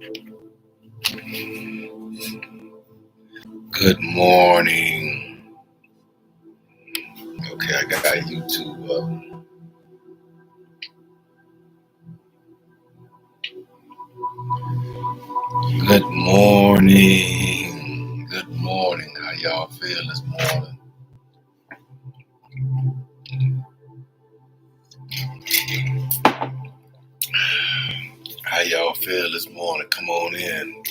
Good morning. Okay, I got YouTube up. Good morning. Good morning. How y'all feel this morning? How y'all feel this morning? Come on in.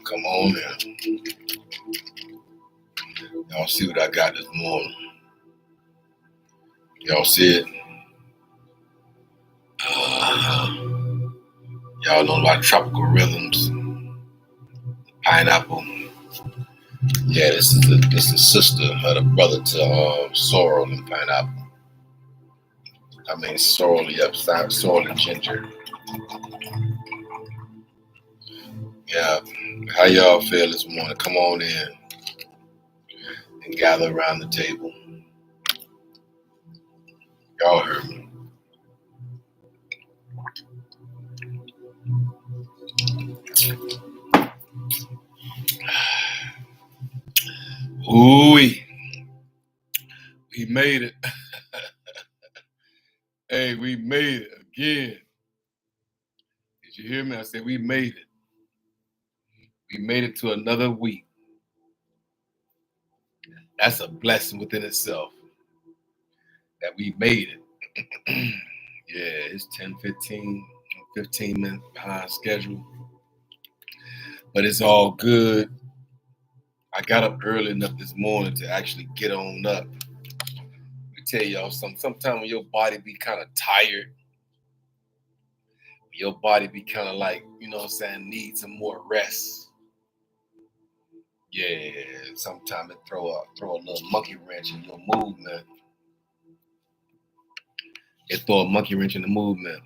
Come on in. Y'all see what I got this morning? Y'all see it? Y'all know about tropical rhythms. Pineapple. Yeah, this is the sister or the brother to sorrel and pineapple. I mean sorrel, yep, sorrel and ginger. Yeah. How y'all feel this morning? Come on in and gather around the table. Y'all heard me. Ooh, we made it. Hey, we made it again. Did you hear me? I said we made it. We made it to another week. That's a blessing within itself that we made it. Yeah, it's 10:15, 15 minutes behind schedule. But it's all good. I got up early enough this morning to actually get on up. Let me tell y'all something. Sometimes when your body be kind of tired, your body be kind of like, you know what I'm saying, need some more rest. Yeah, sometimes it throw a little monkey wrench in your movement. It throw a monkey wrench in the movement.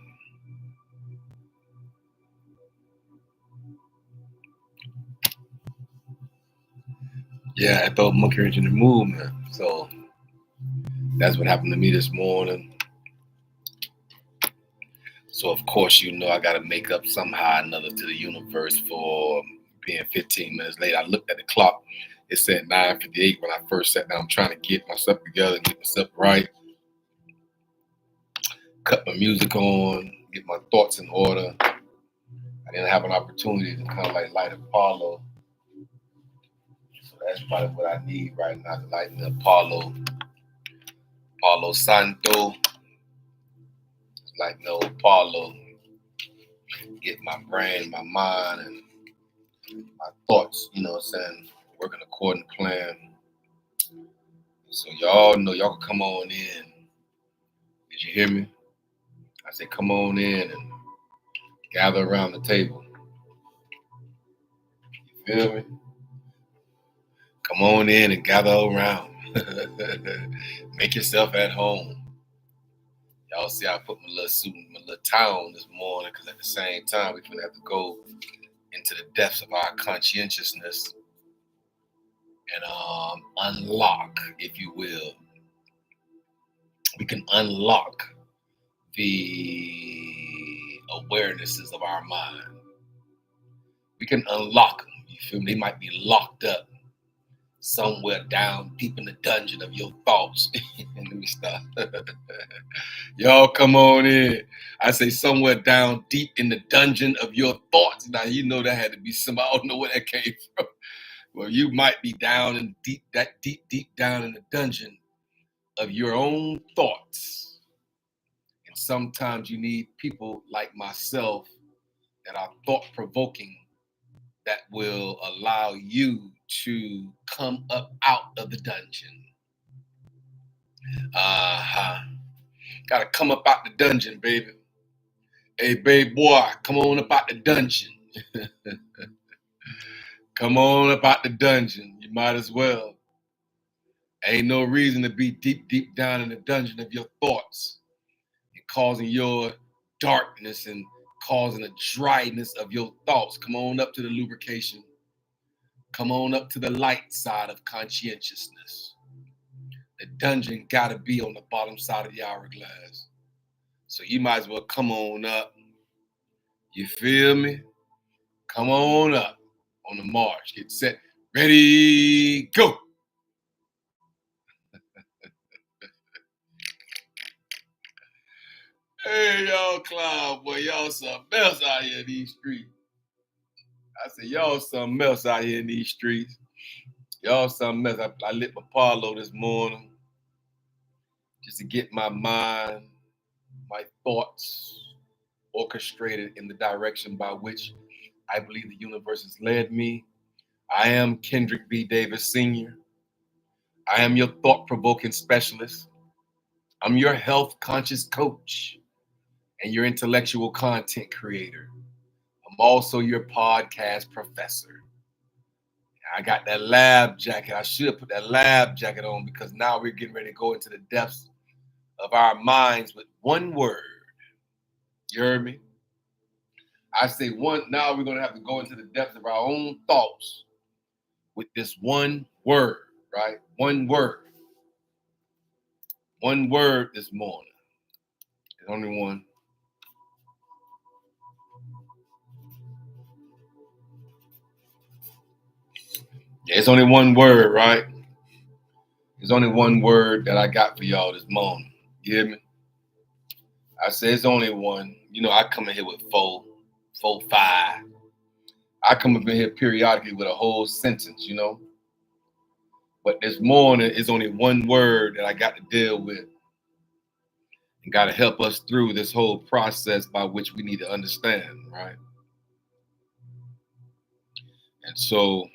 Yeah, it throw a monkey wrench in the movement. So that's what happened to me this morning. So of course, you know, I got to make up somehow or another to the universe for being 15 minutes late. I looked at the clock. It said 9:58 when I first sat down. I'm trying to get myself together and get myself right. Cut my music on, get my thoughts in order. I didn't have an opportunity to kind of like light a Apollo. So that's probably what I need right now, to light the Apollo Santo. Like no Apollo. Get my brain, my mind, and my thoughts, you know what I'm saying, working according to plan. So y'all know y'all can come on in. Did you hear me? I said come on in and gather around the table. You feel me? Come on in and gather around. Make yourself at home. Y'all see I put my little suit and my little tie on this morning because at the same time we're going to have to go into the depths of our conscientiousness and unlock, if you will. We can unlock the awarenesses of our mind. We can unlock them. You feel me? They might be locked up somewhere down deep in the dungeon of your thoughts. Let me stop. Y'all come on in. I say somewhere down deep in the dungeon of your thoughts. Now you know that had to be somebody. I don't know where that came from. Well, you might be down in deep down in the dungeon of your own thoughts. And sometimes you need people like myself that are thought-provoking, that will allow you to come up out of the dungeon. Gotta come up out the dungeon, baby. Hey, babe boy, come on up out the dungeon. Come on up out the dungeon. You might as well. Ain't no reason to be deep down in the dungeon of your thoughts and causing your darkness and causing a dryness of your thoughts. Come on up to the lubrication. Come on up to the light side of conscientiousness. The dungeon gotta be on the bottom side of the hourglass. So you might as well come on up, You feel me? Come on up on the march. Get set. Ready, go. Hey, y'all clown, boy. Y'all something else out here in these streets. I said, y'all something else out here in these streets. Y'all something else. I lit my Apollo this morning just to get my mind, my thoughts orchestrated in the direction by which I believe the universe has led me. I am Kendrick B. Davis Sr. I am your thought-provoking specialist. I'm your health conscious coach and your intellectual content creator. I'm also your podcast professor. I got that lab jacket. I should put that lab jacket on because now we're getting ready to go into the depths of our minds with one word. You heard me? I say one. Now we're going to have to go into the depths of our own thoughts with this one word, right? One word. One word this morning. There's only one. Yeah, it's only one word, right? There's only one word that I got for y'all this morning. You hear me? I say it's only one. You know, I come in here with four, five. I come up in here periodically with a whole sentence, you know. But this morning is only one word that I got to deal with and got to help us through this whole process by which we need to understand, right? And so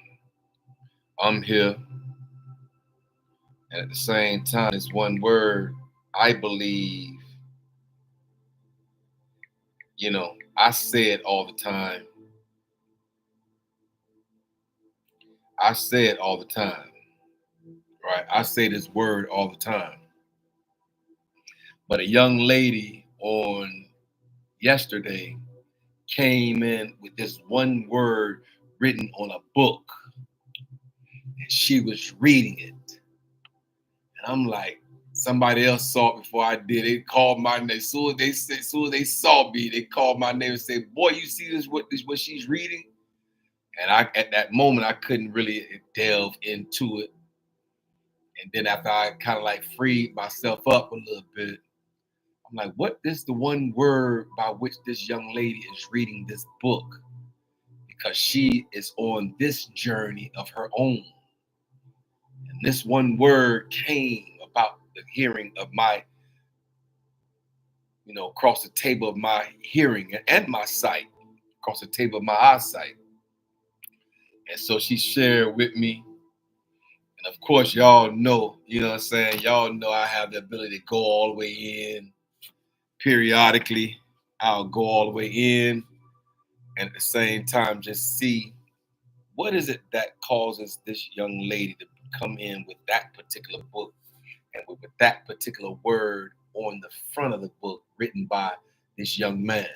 I'm here, and at the same time, this one word, I believe, you know, I say it all the time. I say it all the time, right? I say this word all the time. But a young lady on yesterday came in with this one word written on a book, and she was reading it. And I'm like, somebody else saw it before I did. They called my name. As soon as they saw me, they called my name and said, "Boy, you see what she's reading?" And I, at that moment, I couldn't really delve into it. And then after I kind of like freed myself up a little bit, I'm like, what is the one word by which this young lady is reading this book? Because she is on this journey of her own. And this one word came about the hearing of my, you know, across the table of my hearing and my sight, across the table of my eyesight. And so she shared with me. And of course, y'all know, you know what I'm saying? Y'all know I have the ability to go all the way in periodically. I'll go all the way in and at the same time just see what is it that causes this young lady to come in with that particular book and with that particular word on the front of the book written by this young man.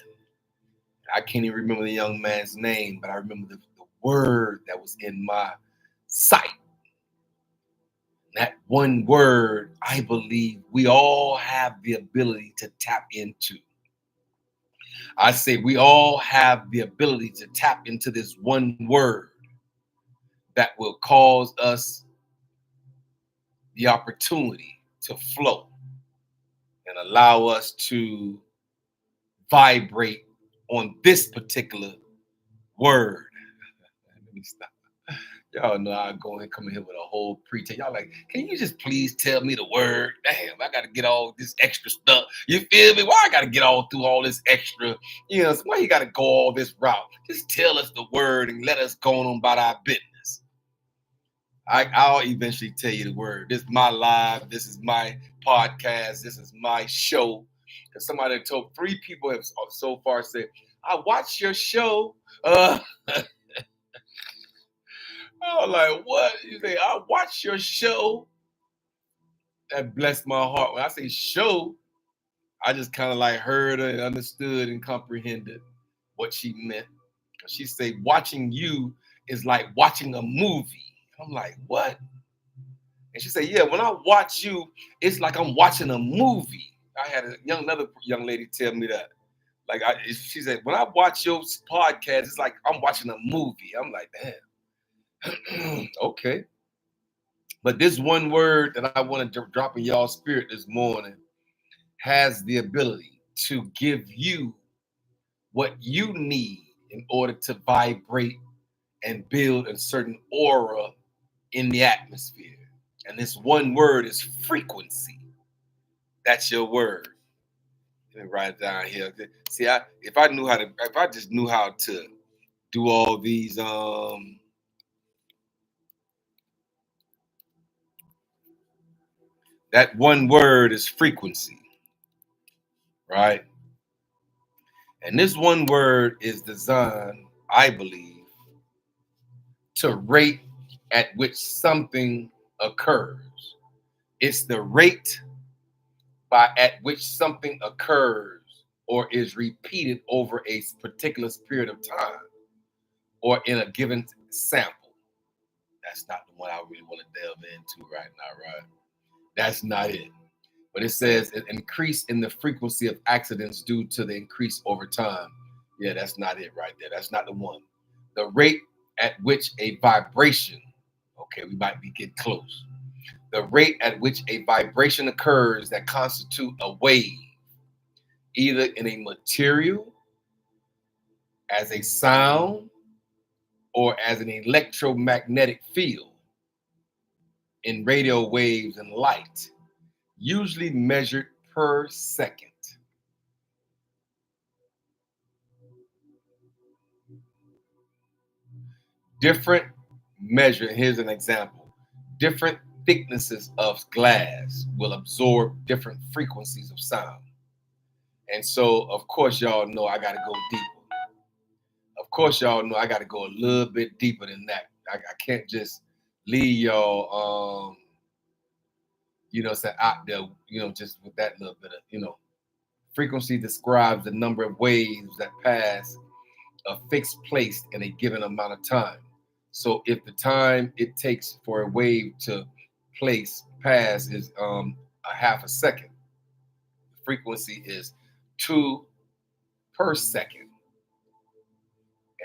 I can't even remember the young man's name, but I remember the word that was in my sight. That one word, I believe we all have the ability to tap into. I say we all have the ability to tap into this one word that will cause us the opportunity to flow and allow us to vibrate on this particular word. Let me stop. Y'all know I go and come in here with a whole pretense. Y'all like, can you just please tell me the word? Damn, I gotta get all this extra stuff. You feel me? Why I gotta get all through all this extra? You know, why you gotta go all this route? Just tell us the word and let us go on about our business. I'll eventually tell you the word. This is my live. This is my podcast. This is my show. Because somebody told 3 people have so far said, I watch your show. I was like, what? You say, I watch your show. That blessed my heart. When I say show, I just kind of like heard her and understood and comprehended what she meant. She said, watching you is like watching a movie. I'm like, what? And she said, yeah, when I watch you, it's like I'm watching a movie. I had another young lady tell me that. Like she said, when I watch your podcast, it's like I'm watching a movie. I'm like, damn. Okay. But this one word that I want to drop in y'all's spirit this morning has the ability to give you what you need in order to vibrate and build a certain aura in the atmosphere. And this one word is frequency. That's your word. Let me write it down here. See, if I just knew how to do all these, that one word is frequency, right? And this one word is designed, I believe, to rate at which something occurs. It's the rate at which something occurs or is repeated over a particular period of time or in a given sample. That's not the one I really want to delve into right now, right? That's not it. But it says an increase in the frequency of accidents due to the increase over time. Yeah, that's not it right there. That's not the one. The rate at which a vibration, okay, we might be getting close. The rate at which a vibration occurs that constitute a wave, either in a material, as a sound, or as an electromagnetic field in radio waves and light, usually measured per second. Different measure, here's an example. Different thicknesses of glass will absorb different frequencies of sound. And so, of course, y'all know I got to go deeper. Of course, y'all know I got to go a little bit deeper than that. I can't just leave y'all, say out there, just with that little bit of. Frequency describes the number of waves that pass a fixed place in a given amount of time. So if the time it takes for a wave to pass is a half a second, the frequency is 2 per second.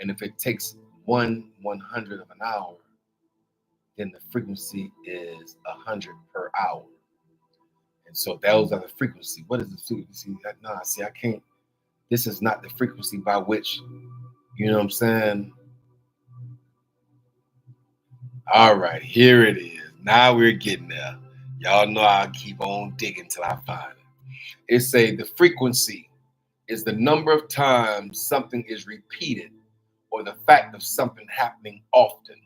And if it takes 1/100th of an hour, then the frequency is 100 per hour. And so those are the frequency. What is the frequency? Nah, see, I can't. This is not the frequency by which, you know what I'm saying? All right, here it is. Now we're getting there. Y'all know I'll keep on digging till I find it. It say the frequency is the number of times something is repeated or the fact of something happening often.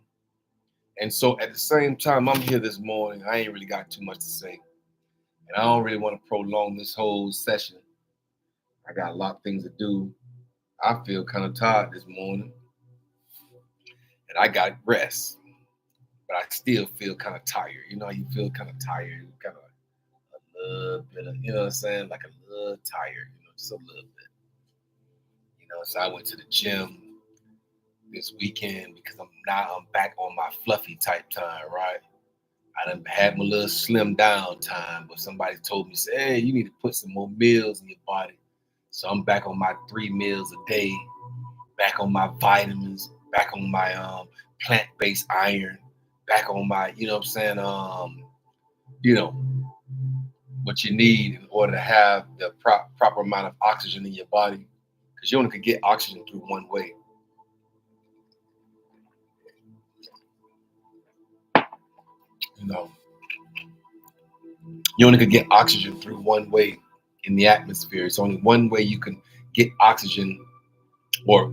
And so at the same time, I'm here this morning. I ain't really got too much to say. And I don't really want to prolong this whole session. I got a lot of things to do. I feel kind of tired this morning. And I got rest. But I still feel kind of tired. You know, you feel kind of tired, kind of a little bit of, you know what I'm saying? Like a little tired, just a little bit. So I went to the gym this weekend because I'm back on my fluffy type time, right? I done had my little slim down time, but somebody told me, say, hey, you need to put some more meals in your body. So I'm back on my 3 meals a day, back on my vitamins, back on my plant-based iron, back on my, you know what I'm saying, what you need in order to have the proper amount of oxygen in your body, because you only could get oxygen through one way. You only could get oxygen through one way in the atmosphere. It's only one way you can get oxygen or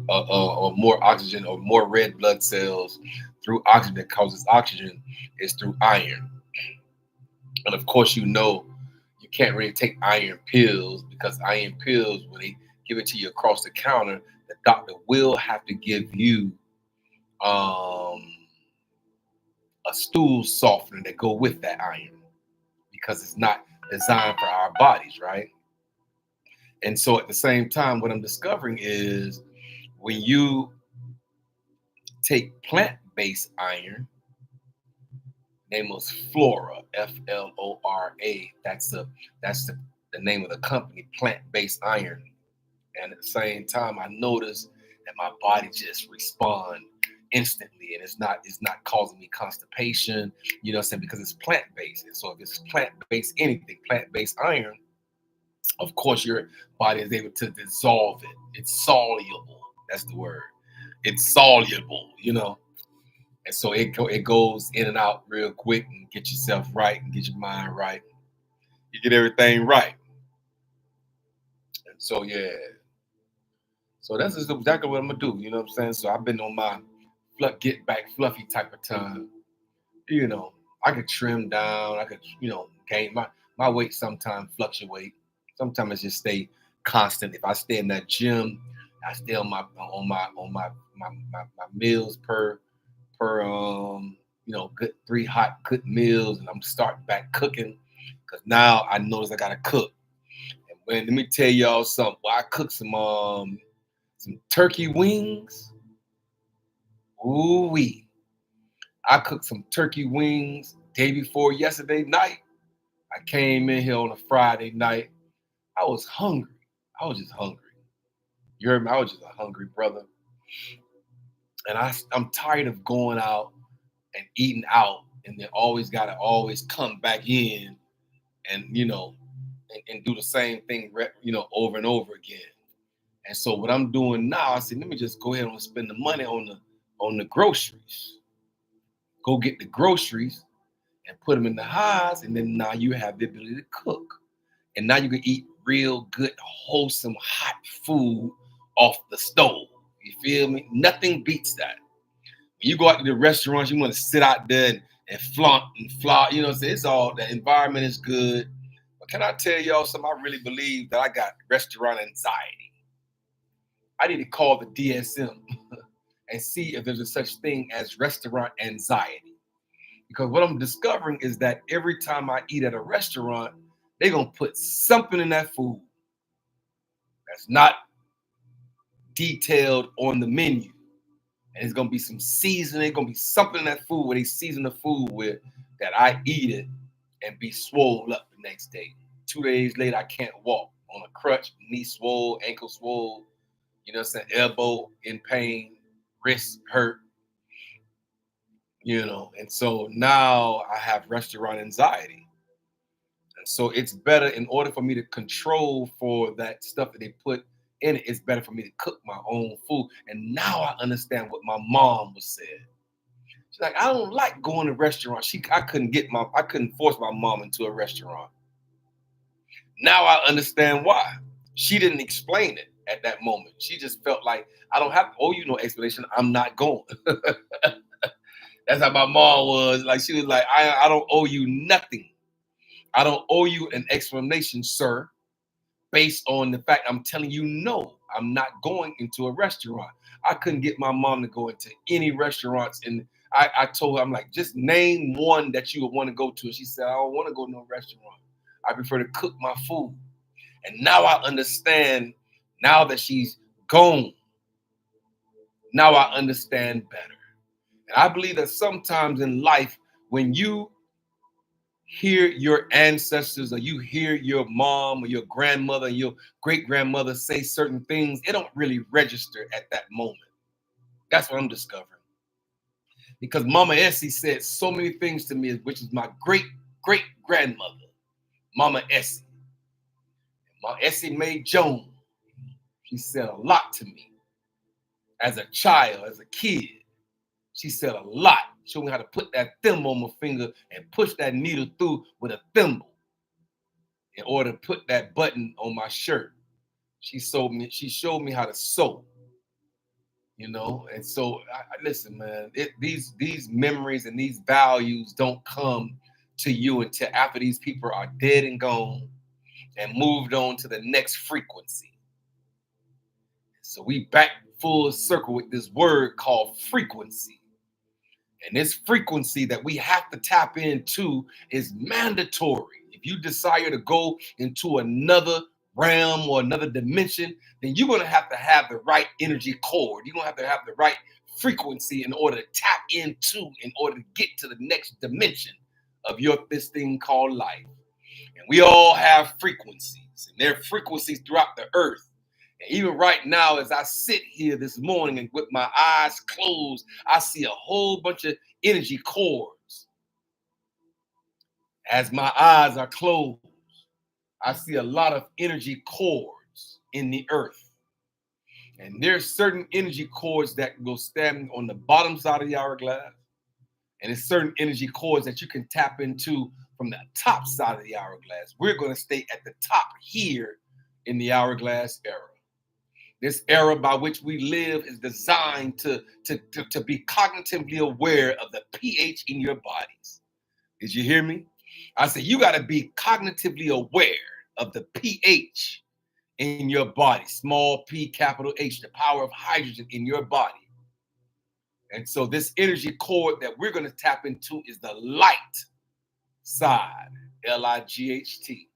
more oxygen or more red blood cells through oxygen that causes oxygen is through iron. And of course, you can't really take iron pills, because iron pills, when they give it to you across the counter, the doctor will have to give you a stool softener that go with that iron, because it's not designed for our bodies, right? And so at the same time, what I'm discovering is when you take plant-based iron, name was Flora, Flora. That's the name of the company, plant-based iron. And at the same time, I notice that my body just respond instantly, and it's not causing me constipation. You know what I'm saying? Because it's plant based, and so if it's plant based anything, plant based iron, of course your body is able to dissolve it. It's soluble. That's the word. It's soluble. And so it goes in and out real quick, and get yourself right and get your mind right. You get everything right. And so yeah. So that's just exactly what I'm gonna do. You know what I'm saying? So I've been on my get back fluffy type of time. You know, I could trim down, I could, gain my weight sometimes fluctuate. Sometimes it just stay constant. If I stay in that gym, I stay on my meals per good 3 hot good meals, and I'm starting back cooking because now I notice I gotta cook. And let me tell y'all something. Well, I cooked some turkey wings. Ooh wee. I cooked some turkey wings day before yesterday night. I came in here on a Friday night. I was hungry. I was just hungry. You heard me? I was just a hungry brother. And I'm tired of going out and eating out and then gotta always come back in and and do the same thing over and over again. And so what I'm doing now, I said, let me just go ahead and spend the money on the groceries. Go get the groceries and put them in the house, and then now you have the ability to cook. And now you can eat real good, wholesome, hot food off the stove. You feel me? Nothing beats that. When you go out to the restaurants, you want to sit out there and flaunt and fly. You know what I'm saying? It's all, the environment is good. But can I tell y'all something? I really believe that I got restaurant anxiety. I need to call the DSM and see if there's a such thing as restaurant anxiety. Because what I'm discovering is that every time I eat at a restaurant, they're going to put something in that food that's not detailed on the menu. And it's going to be some seasoning. It's going to be something in that food where they season the food with that I eat it and be swole up the next day. 2 days later, I can't walk on a crutch, knee swole, ankle swole, you know what I'm saying, elbow in pain, wrist hurt, And so now I have restaurant anxiety. And so it's better, in order for me to control for that stuff that they put in it, it's better for me to cook my own food. And now I understand what my mom was said. She's like, I don't like going to restaurants. I couldn't force my mom into a restaurant. Now I understand why. She didn't explain it at that moment. She just felt like, I don't have to owe you no explanation. I'm not going. That's how my mom was. Like, she was like, I don't owe you nothing. I don't owe you an explanation, sir, based on the fact I'm telling you no, I'm not going into a restaurant. I couldn't get my mom to go into any restaurants. And I told her, I'm like, just name one that you would want to go to. And she said, I don't want to go to no restaurant. I prefer to cook my food. And now I understand, now that she's gone, now I understand better. And I believe that sometimes in life, when you hear your ancestors, or you hear your mom or your grandmother and your great grandmother say certain things, it don't really register at that moment. That's what I'm discovering. Because Mama Essie said so many things to me, which is my great great grandmother, Mama Essie. Mama Essie Mae Jones. She said a lot to me as a child, as a kid. She said a lot. Showed me how to put that thimble on my finger and push that needle through with a thimble in order to put that button on my shirt. She showed me how to sew, And so, listen, man. These memories and these values don't come to you until after these people are dead and gone and moved on to the next frequency. So we back full circle with this word called frequency. And this frequency that we have to tap into is mandatory. If you desire to go into another realm or another dimension, then you're going to have the right energy cord. You're going to have the right frequency in order to tap into, in order to get to the next dimension of this thing called life. And we all have frequencies, and there are frequencies throughout the earth. And even right now, as I sit here this morning and with my eyes closed, I see a whole bunch of energy cords. As my eyes are closed, I see a lot of energy cords in the earth. And there's certain energy cords that will stand on the bottom side of the hourglass. And there's certain energy cords that you can tap into from the top side of the hourglass. We're going to stay at the top here in the hourglass era. This era by which we live is designed to be cognitively aware of the pH in your bodies. Did you hear me? I said, you got to be cognitively aware of the pH in your body, small p, capital H, the power of hydrogen in your body. And so this energy cord that we're going to tap into is the light side, L-I-G-H-T.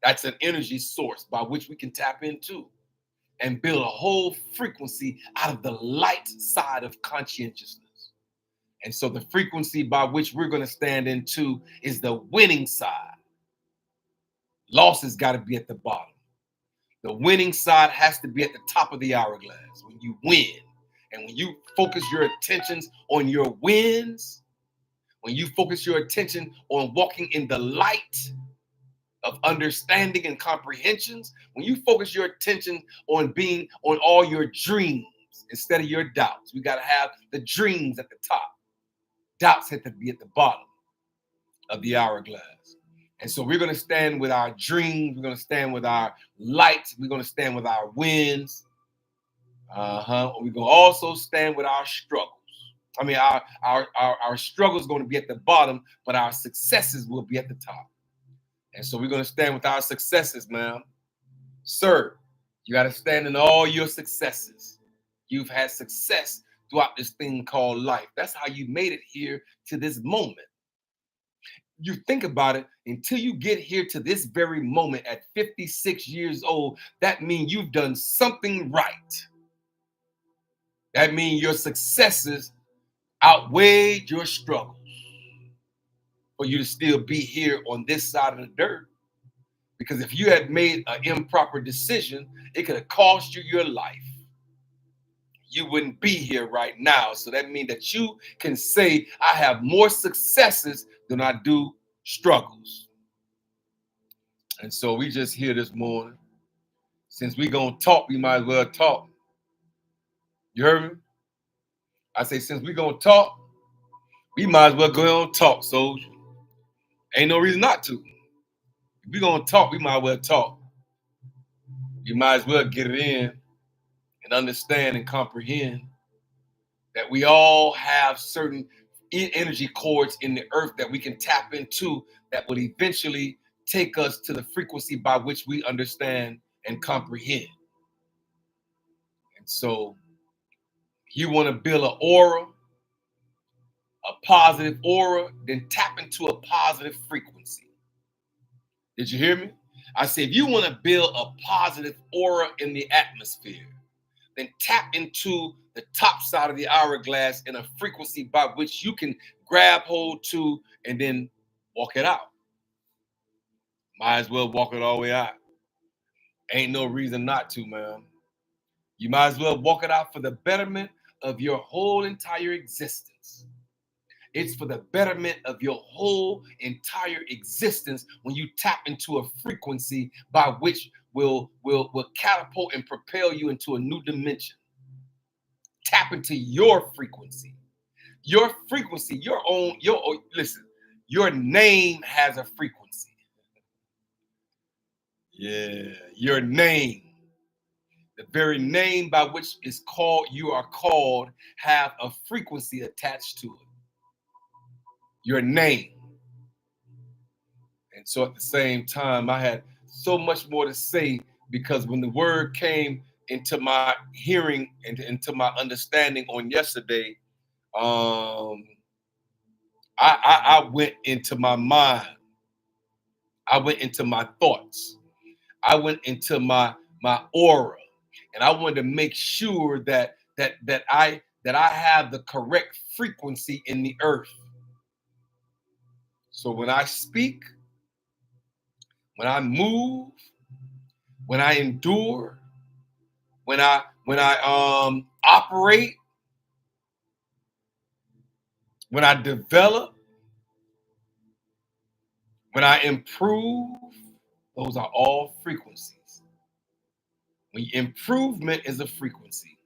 That's an energy source by which we can tap into and build a whole frequency out of the light side of conscientiousness. And so the frequency by which we're going to stand into is the winning side. Loss has got to be at the bottom. The winning side has to be at the top of the hourglass when you win. And when you focus your attentions on your wins, when you focus your attention on walking in the light of understanding and comprehensions, when you focus your attention on being on all your dreams instead of your doubts, we got to have the dreams at the top. Doubts have to be at the bottom of the hourglass. And so we're going to stand with our dreams. We're going to stand with our light. We're going to stand with our wins. We're going to also stand with our struggles. I mean, our struggles are going to be at the bottom, but our successes will be at the top. And so we're going to stand with our successes, ma'am. Sir, you got to stand in all your successes. You've had success throughout this thing called life. That's how you made it here to this moment. You think about it, until you get here to this very moment at 56 years old, that means you've done something right. That means your successes outweighed your struggles for you to still be here on this side of the dirt. Because if you had made an improper decision, it could have cost you your life. You wouldn't be here right now. So that means that you can say, I have more successes than I do struggles. And so we just here this morning. Since we gonna talk, we might as well talk. You heard me? I say, since we gonna talk, we might as well go ahead and talk, soldier. Ain't no reason not to. If we gonna talk, we might as well talk. You might as well get it in and understand and comprehend that we all have certain energy cords in the earth that we can tap into that will eventually take us to the frequency by which we understand and comprehend. And so you want to build an aura, a positive aura, then tap into a positive frequency. Did you hear me? I said, if you want to build a positive aura in the atmosphere, then tap into the top side of the hourglass in a frequency by which you can grab hold to and then walk it out. Might as well walk it all the way out. Ain't no reason not to, man. You might as well walk it out for the betterment of your whole entire existence. It's for the betterment of your whole entire existence when you tap into a frequency by which will catapult and propel you into a new dimension. Tap into your frequency. Your frequency, listen, your name has a frequency. Yeah, your name. The very name by which you are called, have a frequency attached to it. Your name. And so at the same time, I had so much more to say, because when the word came into my hearing and into my understanding on yesterday, I went into my mind. I went into my thoughts. I went into my aura, and I wanted to make sure that I have the correct frequency in the earth. So when I speak, when I move, when I endure, when I operate, when I develop, when I improve, those are all frequencies. When improvement is a frequency,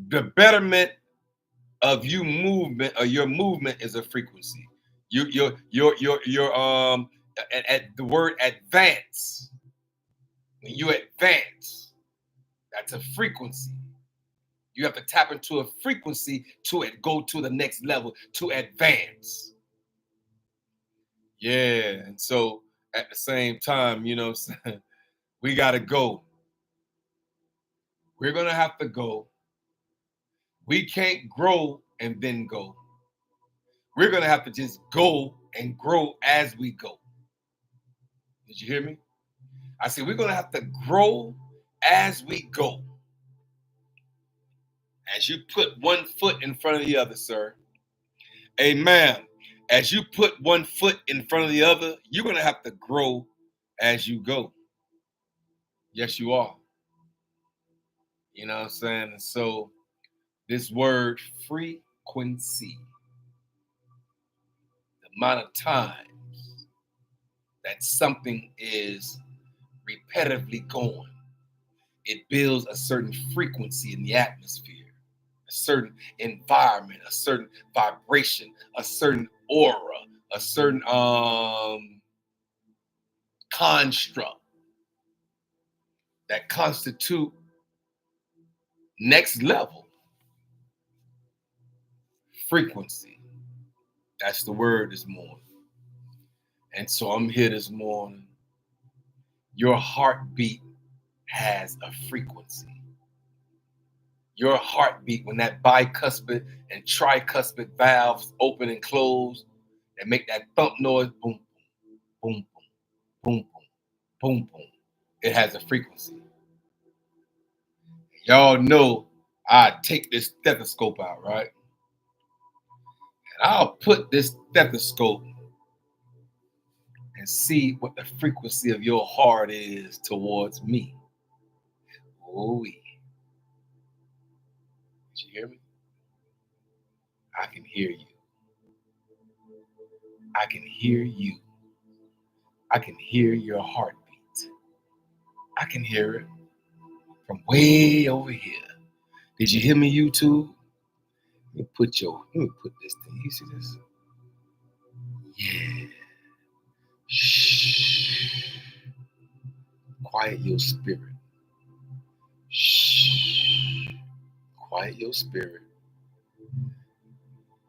the betterment of your movement is a frequency. Your at the word advance. When you advance, that's a frequency. You have to tap into a frequency to go to the next level, to advance. Yeah, and so at the same time, we got to go. We're going to have to go. We can't grow and then go. We're going to have to just go and grow as we go. Did you hear me? I said, we're going to have to grow as we go. As you put one foot in front of the other, sir. Amen. As you put one foot in front of the other, you're going to have to grow as you go. Yes, you are. You know what I'm saying? And so this word frequency, the amount of times that something is repetitively going, it builds a certain frequency in the atmosphere, a certain environment, a certain vibration, a certain aura, a certain construct that constitute next level frequency. That's the word this morning. And so I'm here this morning. Your heartbeat has a frequency. Your heartbeat, when that bicuspid and tricuspid valves open and close, and make that thump noise, boom, boom, boom, boom, boom, boom, boom. It has a frequency. Y'all know I take this stethoscope out, right? And I'll put this stethoscope and see what the frequency of your heart is towards me. Oh, did you hear me? I can hear you. I can hear you. I can hear your heartbeat. I can hear it from way over here. Did you hear me, YouTube? Let me put this thing. You see this? Yeah. Shh. Quiet your spirit. Shh. Quiet your spirit.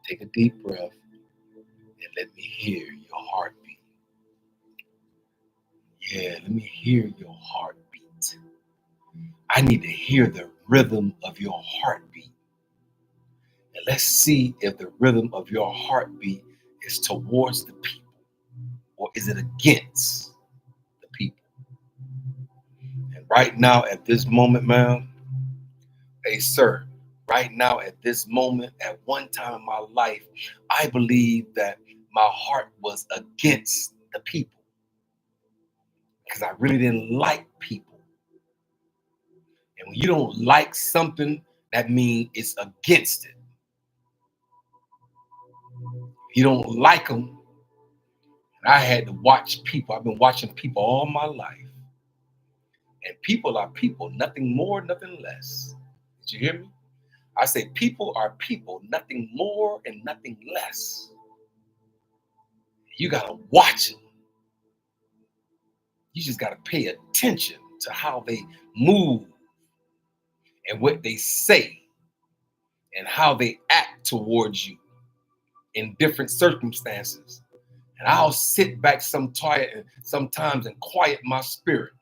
Take a deep breath and let me hear your heartbeat. Yeah, let me hear your heartbeat. I need to hear the rhythm of your heartbeat. And let's see if the rhythm of your heartbeat is towards the people or is it against the people. And right now at this moment, ma'am, hey, sir, right now at this moment, at one time in my life, I believe that my heart was against the people because I really didn't like people. And when you don't like something, that means it's against it. You don't like them. And I had to watch people. I've been watching people all my life. And people are people, nothing more, nothing less. Did you hear me? I say people are people, nothing more and nothing less. You got to watch them. You just got to pay attention to how they move and what they say and how they act towards you in different circumstances. And I'll sit back sometimes and quiet my spirit.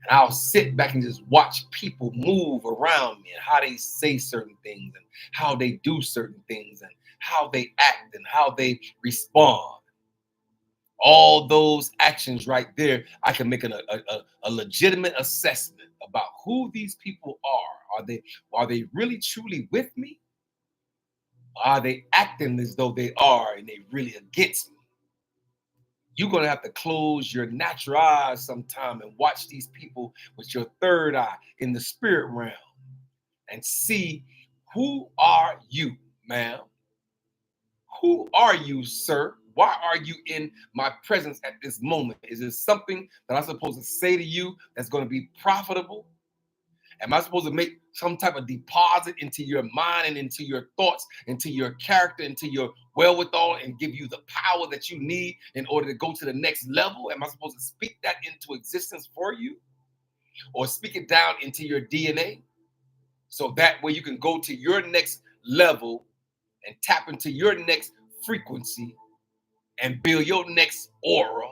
And I'll sit back and just watch people move around me and how they say certain things and how they do certain things and how they act and how they respond. All those actions right there, I can make a legitimate assessment about who these people are. Are they really truly with me? Or are they acting as though they are and they really against me? You're going to have to close your natural eyes sometime and watch these people with your third eye in the spirit realm and see, who are you, ma'am? Who are you, sir? Why are you in my presence at this moment? Is it something that I'm supposed to say to you that's going to be profitable? Am I supposed to make some type of deposit into your mind and into your thoughts, into your character, into your wherewithal, and give you the power that you need in order to go to the next level? Am I supposed to speak that into existence for you, or speak it down into your DNA so that way you can go to your next level and tap into your next frequency and build your next aura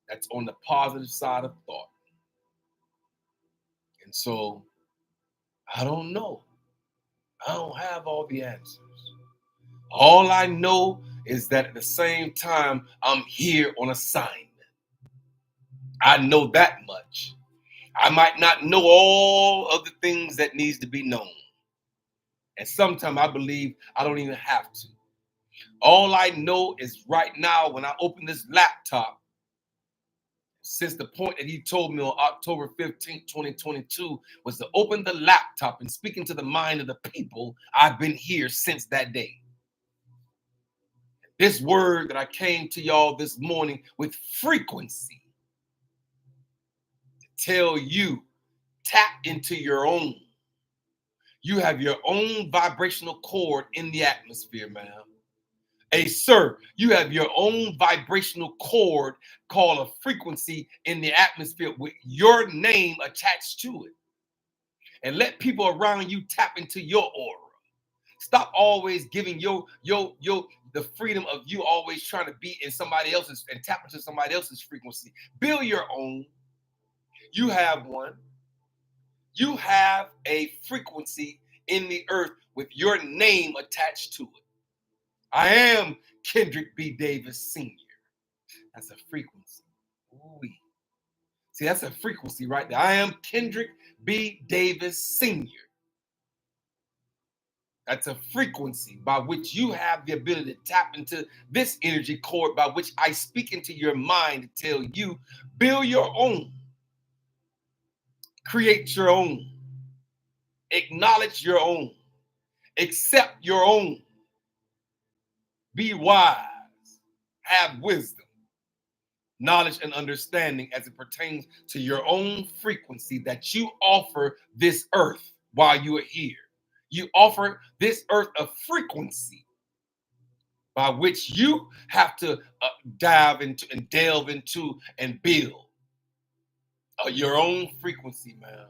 that's on the positive side of thought? And so I don't know. I don't have all the answers. All I know is that at the same time, I'm here on assignment. I know that much. I might not know all of the things that needs to be known. And sometimes I believe I don't even have to. All I know is right now, when I open this laptop, since the point that he told me on October 15th, 2022, was to open the laptop and speak into the mind of the people, I've been here since that day. This word that I came to y'all this morning with frequency to tell you, tap into your own. You have your own vibrational cord in the atmosphere, ma'am. Hey, sir, you have your own vibrational cord called a frequency in the atmosphere with your name attached to it. And let people around you tap into your aura. Stop always giving the freedom of you always trying to be in somebody else's and tap into somebody else's frequency. Build your own. You have one. You have a frequency in the earth with your name attached to it. I am Kendrick B. Davis Sr. That's a frequency. Ooh-wee. See, that's a frequency right there. I am Kendrick B. Davis Sr. That's a frequency by which you have the ability to tap into this energy cord by which I speak into your mind to tell you, build your own, create your own, acknowledge your own, accept your own, be wise, have wisdom, knowledge, and understanding as it pertains to your own frequency that you offer this earth while you are here. You offer this earth a frequency by which you have to dive into and delve into and build your own frequency, man.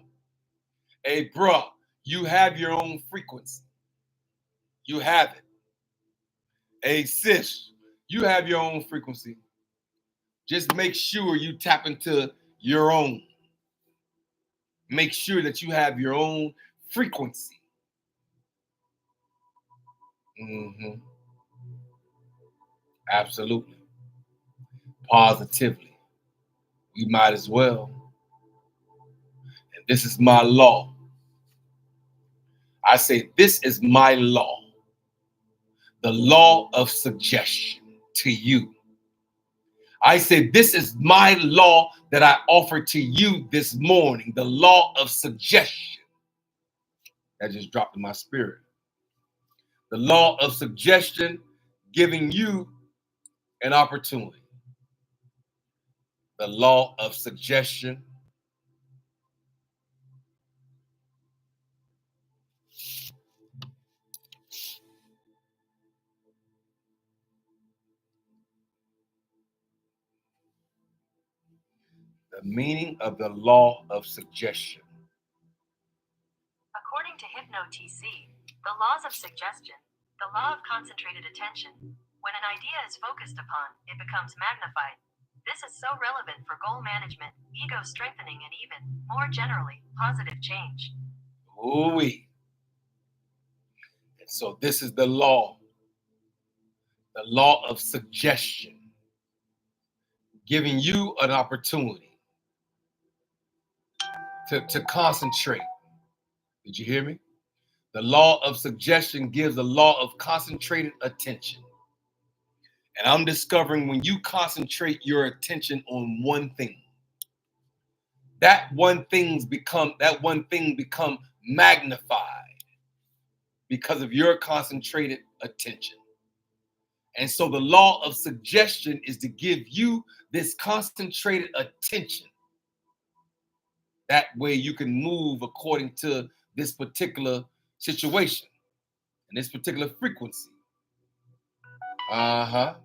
Hey, bruh, you have your own frequency. You have it. Hey, sis, you have your own frequency. Just make sure you tap into your own. Make sure that you have your own frequency. Mm-hmm. Absolutely. Positively. We might as well. And this is my law. I say this is my law. The law of suggestion to you. I say this is my law that I offer to you this morning. The law of suggestion. That just dropped in my spirit. The law of suggestion giving you an opportunity. The law of suggestion. The meaning of the law of suggestion. According to HypnoTC, the laws of suggestion, the law of concentrated attention, when an idea is focused upon, it becomes magnified. This is so relevant for goal management, ego strengthening, and even, more generally, positive change. Ooh-wee. And so this is the law of suggestion, giving you an opportunity to concentrate. Did you hear me? The law of suggestion gives a law of concentrated attention. And I'm discovering when you concentrate your attention on one thing, that one thing become magnified because of your concentrated attention. And so the law of suggestion is to give you this concentrated attention. That way you can move according to this particular situation and this particular frequency. Uh-huh.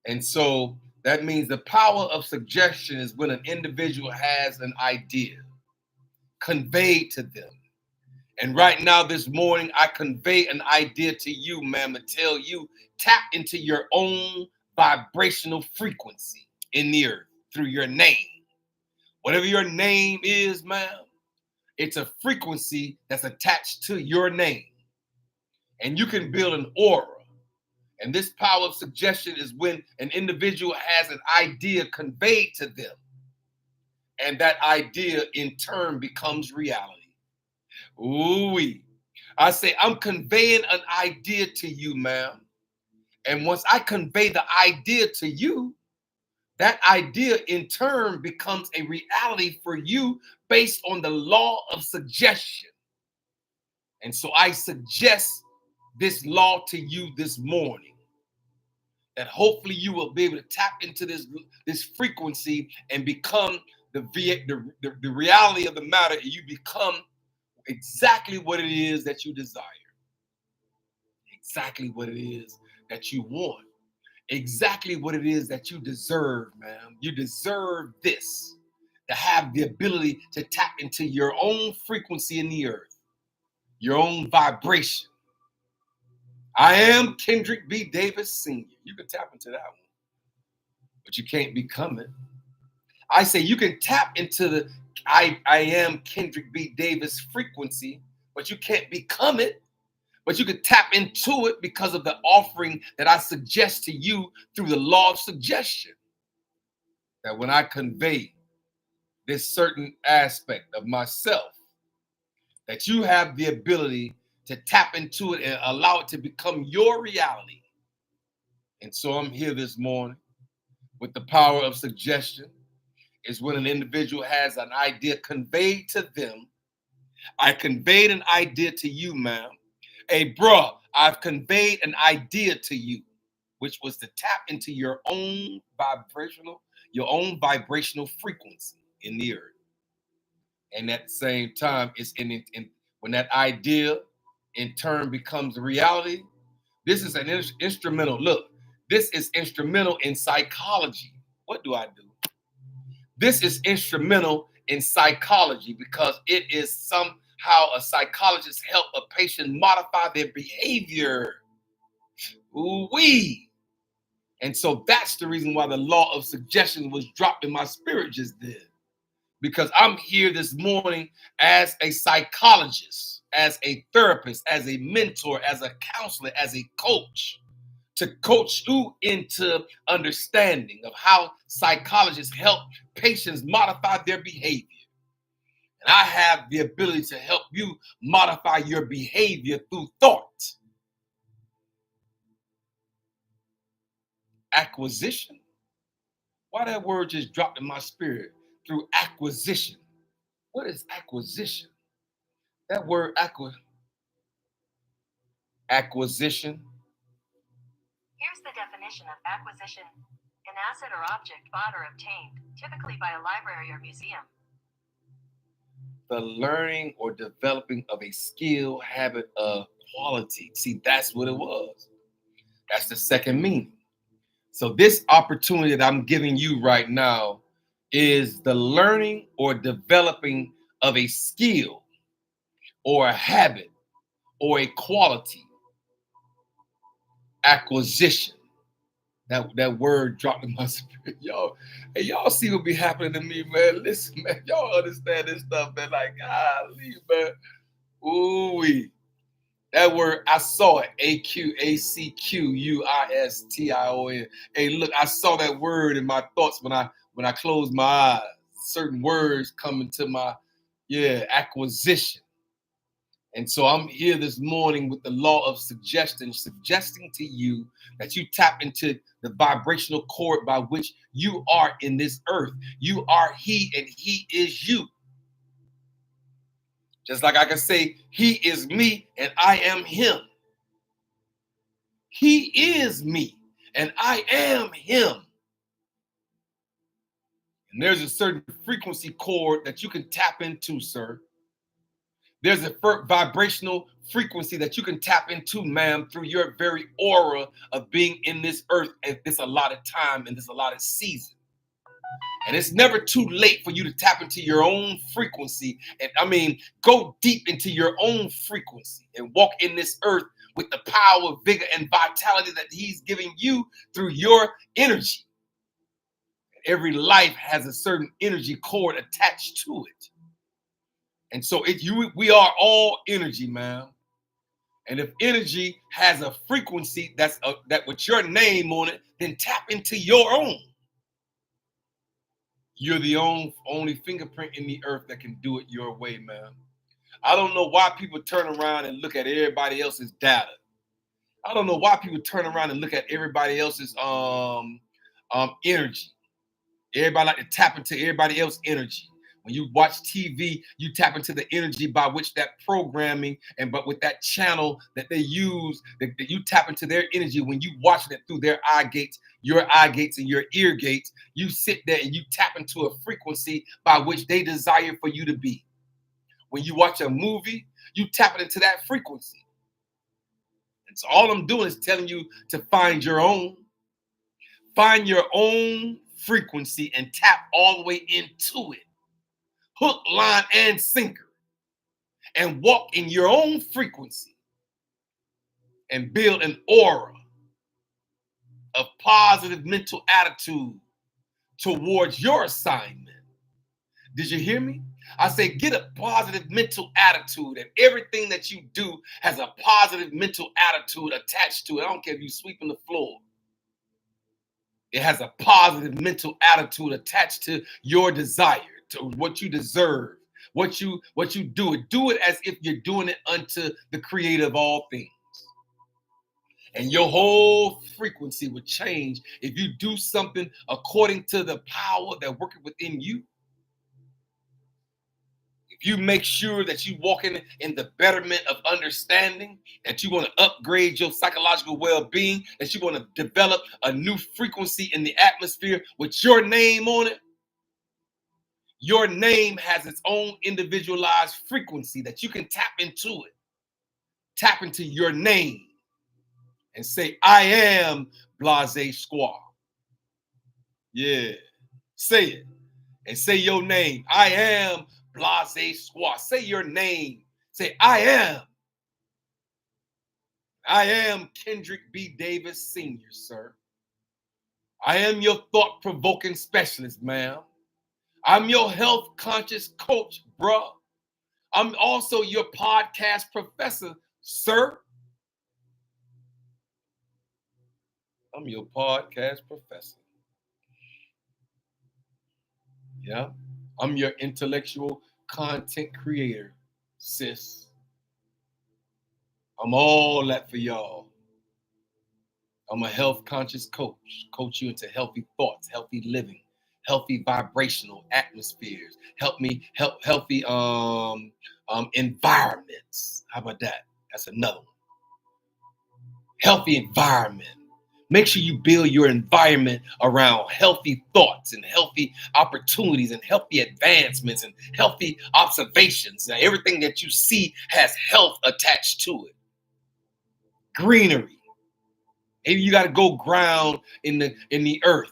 And so that means the power of suggestion is when an individual has an idea conveyed to them. And right now, this morning, I convey an idea to you, ma'am, to tell you, tap into your own vibrational frequency in the earth through your name. Whatever your name is, ma'am, it's a frequency that's attached to your name. And you can build an aura. And this power of suggestion is when an individual has an idea conveyed to them. And that idea in turn becomes reality. Ooh-wee. I say, I'm conveying an idea to you, ma'am. And once I convey the idea to you, that idea in turn becomes a reality for you based on the law of suggestion. And so I suggest this law to you this morning, that hopefully you will be able to tap into this frequency and become the reality of the matter, and you become exactly what it is that you desire, exactly what it is that you want, exactly what it is that you deserve, ma'am. You deserve this, to have the ability to tap into your own frequency in the earth, your own vibration. I am Kendrick B. Davis Sr. You can tap into that one, but you can't become it. I say you can tap into the I am Kendrick B. Davis frequency, but you can't become it. But you can tap into it because of the offering that I suggest to you through the law of suggestion. That when I convey this certain aspect of myself, that you have the ability to tap into it and allow it to become your reality. And so I'm here this morning with the power of suggestion. Is when an individual has an idea conveyed to them. I conveyed an idea to you, ma'am. Hey, bro, I've conveyed an idea to you, which was to tap into your own vibrational frequency in the earth. And at the same time, it's when that idea in turn becomes a reality. This is an instrumental. Look, this is instrumental in psychology. What do I do? This is instrumental in psychology because it is somehow a psychologist help a patient modify their behavior. Ooh-wee. And so that's the reason why the law of suggestion was dropped in my spirit just then. Because I'm here this morning as a psychologist, as a therapist, as a mentor, as a counselor, as a coach, to coach you into understanding of how psychologists help patients modify their behavior. And I have the ability to help you modify your behavior through thought. Acquisition. Why that word just dropped in my spirit? Through acquisition. What is acquisition? That word acquisition. Here's the definition of acquisition: an asset or object bought or obtained, typically by a library or museum. The learning or developing of a skill, habit, of quality. See, that's what it was. That's the second meaning. So this opportunity that I'm giving you right now is the learning or developing of a skill or a habit or a quality. Acquisition. That word dropped in my spirit. Y'all see what be happening to me, man. Listen, man, y'all understand this stuff, man. Like, golly, man. Ooh-wee. That word, I saw it. AQACQUISTION. Hey, look, I saw that word in my thoughts when I closed my eyes. Certain words come into my, acquisition. And so I'm here this morning with the law of suggestion, suggesting to you that you tap into the vibrational cord by which you are in this earth. You are he and he is you. Just like I can say, he is me and I am him. He is me and I am him. And there's a certain frequency chord that you can tap into, sir. There's a vibrational frequency that you can tap into, ma'am, through your very aura of being in this earth at this allotted time and this allotted season. And it's never too late for you to tap into your own frequency. And I mean, go deep into your own frequency and walk in this earth with the power, vigor, and vitality that he's giving you through your energy. Every life has a certain energy cord attached to it. And so we are all energy, man. And if energy has a frequency that with your name on it, then tap into your own. You're the only fingerprint in the earth that can do it your way, man. I don't know why people turn around and look at everybody else's data. I don't know why people turn around and look at everybody else's energy. Everybody like to tap into everybody else's energy. When you watch TV, you tap into the energy by which that programming but with that channel that they use, that you tap into their energy. When you watch it through their eye gates, your eye gates and your ear gates, you sit there and you tap into a frequency by which they desire for you to be. When you watch a movie, you tap it into that frequency. And so all I'm doing is telling you to find your own frequency and tap all the way into it. Hook, line, and sinker, and walk in your own frequency and build an aura of positive mental attitude towards your assignment. Did you hear me? I say get a positive mental attitude, and everything that you do has a positive mental attitude attached to it. I don't care if you're sweeping the floor. It has a positive mental attitude attached to your desire, to what you deserve, what you do it. Do it as if you're doing it unto the creator of all things. And your whole frequency would change if you do something according to the power that worketh within you. If you make sure that you walk in the betterment of understanding, that you want to upgrade your psychological well-being, that you want to develop a new frequency in the atmosphere with your name on it, your name has its own individualized frequency that you can tap into it. Tap into your name and say, I am Blase Squaw. Yeah, say it and say your name. I am Blase Squaw. Say your name. Say, I am Kendrick B. Davis Sr., sir. I am your thought-provoking specialist, ma'am. I'm your health conscious coach, bro. I'm also your podcast professor, sir. I'm your podcast professor. Yeah. I'm your intellectual content creator, sis. I'm all that for y'all. I'm a health conscious coach you into healthy thoughts, healthy living, healthy vibrational atmospheres, healthy environments. How about that? That's another one. Healthy environment. Make sure you build your environment around healthy thoughts and healthy opportunities and healthy advancements and healthy observations. Now, everything that you see has health attached to it. Greenery. Maybe you got to go ground in the earth.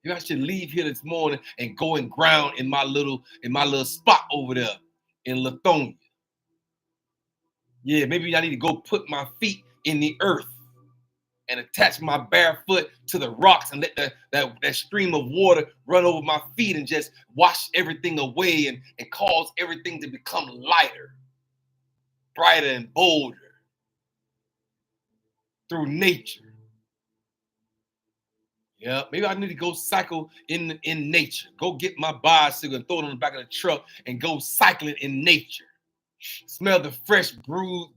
Maybe I should leave here this morning and go and ground in my little spot over there in Lithonia. Yeah, maybe I need to go put my feet in the earth and attach my bare foot to the rocks and let that stream of water run over my feet and just wash everything away and cause everything to become lighter, brighter, and bolder through nature. Yeah, maybe I need to go cycle in nature. Go get my bicycle and throw it on the back of the truck and go cycling in nature. Smell the fresh brewed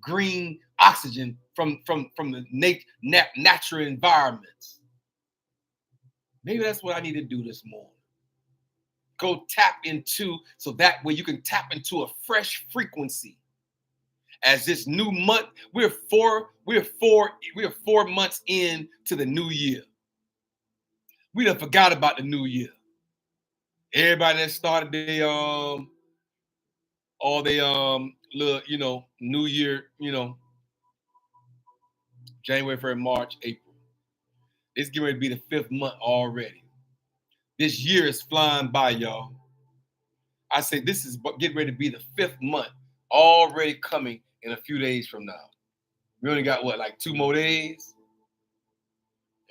green oxygen from the natural environments. Maybe that's what I need to do this morning. Go tap into, so that way you can tap into a fresh frequency. As this new month, we're 4 months into the new year. We done forgot about the new year. Everybody that started their all they little, new year, January, February, March, April. It's getting ready to be the 5th month already. This year is flying by, y'all. I say this is getting ready to be the 5th month, already coming in a few days from now. We only got like 2 more days?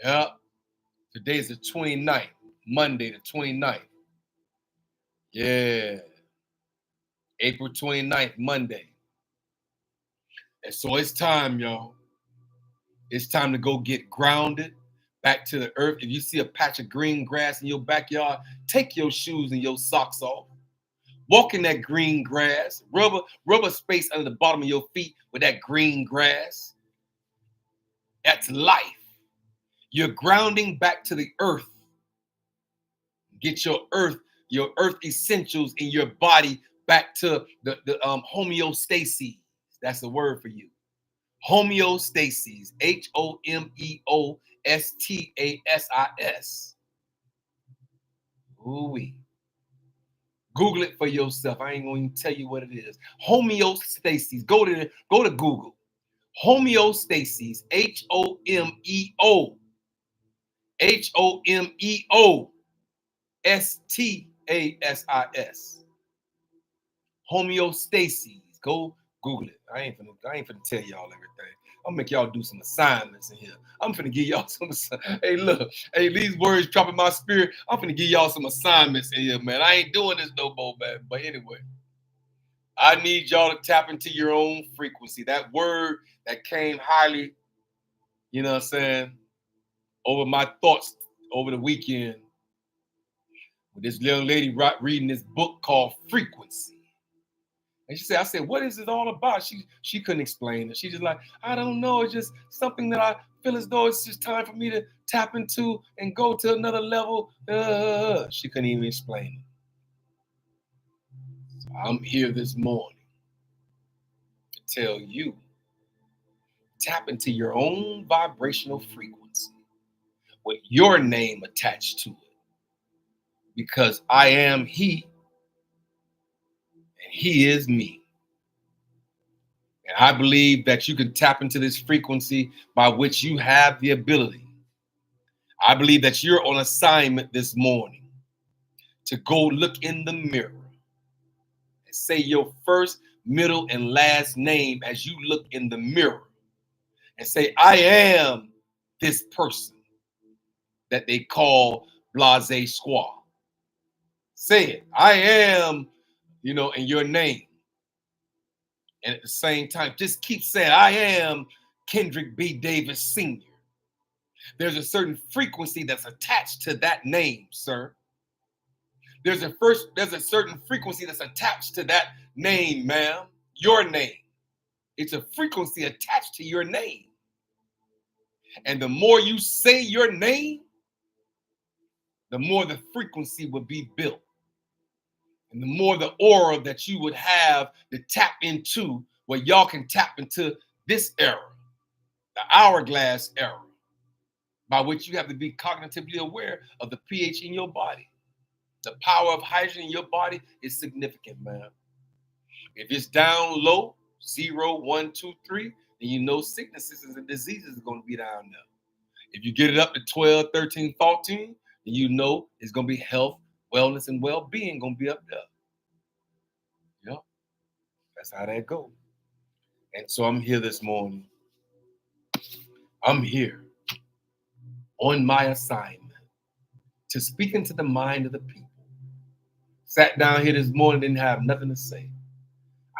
Yep. Today's the 29th, Monday the 29th. Yeah. April 29th, Monday. And so it's time, y'all. It's time to go get grounded back to the earth. If you see a patch of green grass in your backyard, take your shoes and your socks off. Walk in that green grass. Rub a space under the bottom of your feet with that green grass. That's life. You're grounding back to the earth. Get your earth essentials in your body back to the homeostasis. That's the word for you. Homeostasis. HOMEOSTASIS. Ooh-wee. Google it for yourself. I ain't going to tell you what it is. Homeostasis. Go to Google. Homeostasis. HOMEOSTASIS. Homeostasis. Go Google it. I ain't finna tell y'all everything. I'm gonna make y'all do some assignments in here. I'm finna give y'all some. Hey, look. Hey, these words dropping my spirit. I'm finna give y'all some assignments in here, man. I ain't doing this no more, man. But anyway, I need y'all to tap into your own frequency. That word that came highly, you know what I'm saying, over my thoughts over the weekend. With this young lady reading this book called Frequency. And I said, what is it all about? She couldn't explain it. She just like, I don't know. It's just something that I feel as though it's just time for me to tap into and go to another level. She couldn't even explain it. So I'm here this morning to tell you, tap into your own vibrational frequency with your name attached to it. Because I am He and He is me. And I believe that you can tap into this frequency by which you have the ability. I believe that you're on assignment this morning to go look in the mirror and say your first, middle, and last name as you look in the mirror and say, I am this person that they call Blase Squaw. Say it. I am, in your name. And at the same time, just keep saying, I am Kendrick B. Davis Sr. There's a certain frequency that's attached to that name, sir. There's a certain frequency that's attached to that name, ma'am. Your name. It's a frequency attached to your name. And the more you say your name, the more the frequency will be built. And the more the aura that you would have to tap into, where y'all can tap into this era, the Hourglass Era, by which you have to be cognitively aware of the pH in your body. The power of hydrogen in your body is significant, man. If it's down low, 0, 1, 2, 3, then sicknesses and diseases are going to be down there. If you get it up to 12, 13, 14, then it's going to be health, wellness, and well-being going to be up there. That's how that goes. And so I'm here this morning. I'm here on my assignment to speak into the mind of the people. Sat down here this morning, didn't have nothing to say.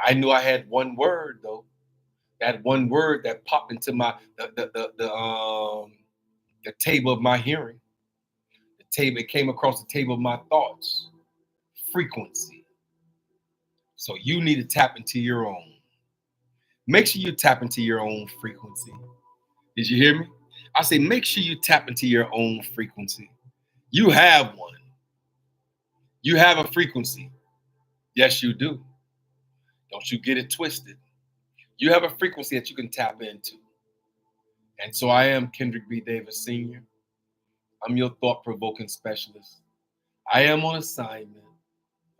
I knew I had one word though. That one word that popped into the table of my hearing. It came across the table of my thoughts. Frequency. So you need to tap into your own. Make sure you tap into your own frequency. Did you hear me? I say make sure you tap into your own frequency. You have one. You have a frequency. Yes, you do. Don't you get it twisted. You have a frequency that you can tap into. And so I am Kendrick B. Davis Sr. I'm your thought-provoking specialist. I am on assignment.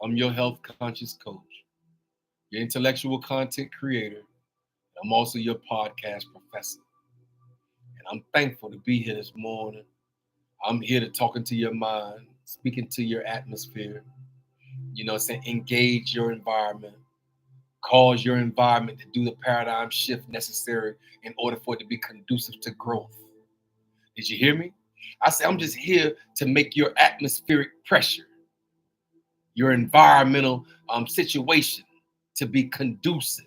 I'm your health conscious coach, your intellectual content creator. I'm also your podcast professor. And I'm thankful to be here this morning. I'm here to talk into your mind, speaking to your atmosphere, engage your environment, cause your environment to do the paradigm shift necessary in order for it to be conducive to growth. Did you hear me? I say I'm just here to make your atmospheric pressure, your environmental situation to be conducive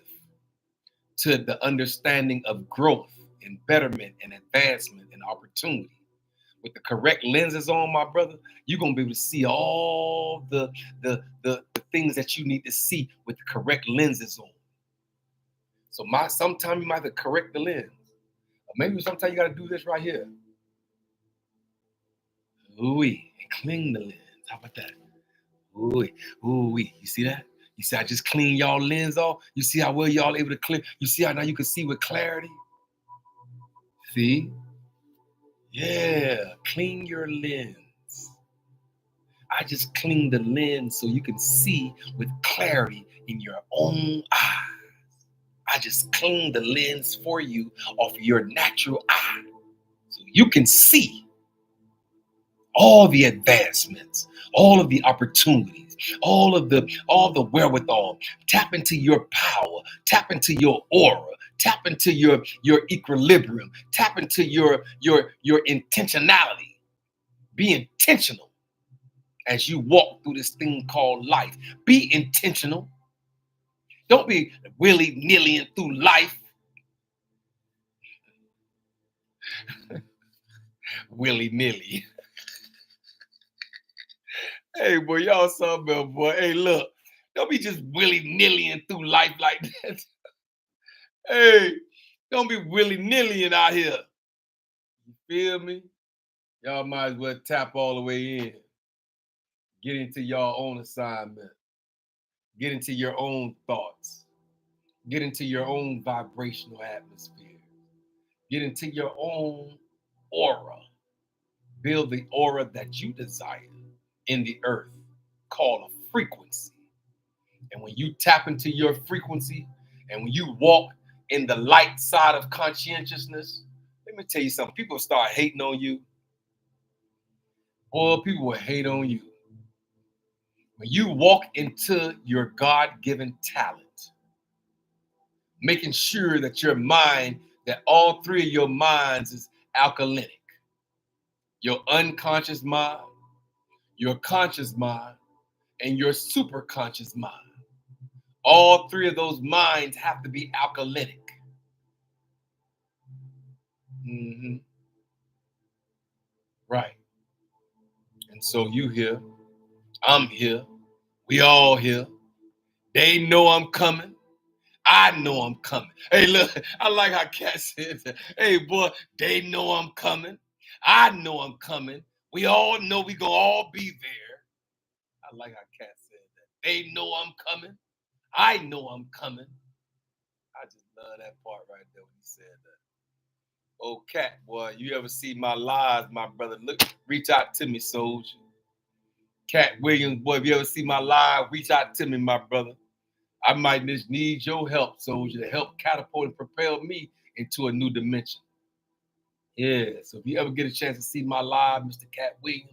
to the understanding of growth and betterment and advancement and opportunity. With the correct lenses on, my brother, you're gonna be able to see all the things that you need to see with the correct lenses on. So sometimes you might have to correct the lens. Or maybe sometimes you gotta do this right here. Ooh-wee, and clean the lens. How about that? Ooh-wee, ooh-wee. You see that? You see I just clean y'all lens off? You see how well y'all able to clean? You see how now you can see with clarity? See? Yeah, clean your lens. I just clean the lens so you can see with clarity in your own eyes. I just clean the lens for you off your natural eye so you can see all the advancements, all of the opportunities, all the wherewithal. Tap into your power, tap into your aura, tap into your equilibrium, tap into your intentionality. Be intentional as you walk through this thing called life. Be intentional. Don't be willy-nilly through life. Willy-nilly. Hey, boy, y'all something else, boy. Hey, look. Don't be just willy-nilly through life like that. Hey, don't be willy-nilly out here. You feel me? Y'all might as well tap all the way in. Get into your own assignment. Get into your own thoughts. Get into your own vibrational atmosphere. Get into your own aura. Build the aura that you desire in the earth, called a frequency. And when you tap into your frequency and when you walk in the light side of conscientiousness, let me tell you something. People start hating on you. Boy, people will hate on you. When you walk into your God-given talent, making sure that your mind, that all three of your minds is alkalinic. Your unconscious mind, your conscious mind, and your superconscious mind. All three of those minds have to be alkalinic. Mm-hmm. Right. And so you here, I'm here, we all here. They know I'm coming. I know I'm coming. Hey, look, I like how Cat said that. Hey, boy, they know I'm coming. I know I'm coming. We all know we gonna all be there. I like how Cat said that. They know I'm coming. I know I'm coming. I just love that part right there when he said that. Oh, Cat, boy, you ever see my lives, my brother? Look, reach out to me, soldier. Cat Williams, boy, if you ever see my live, reach out to me, my brother. I might just need your help, soldier, to help catapult and propel me into a new dimension. Yeah, so if you ever get a chance to see my live, Mr. Cat Williams,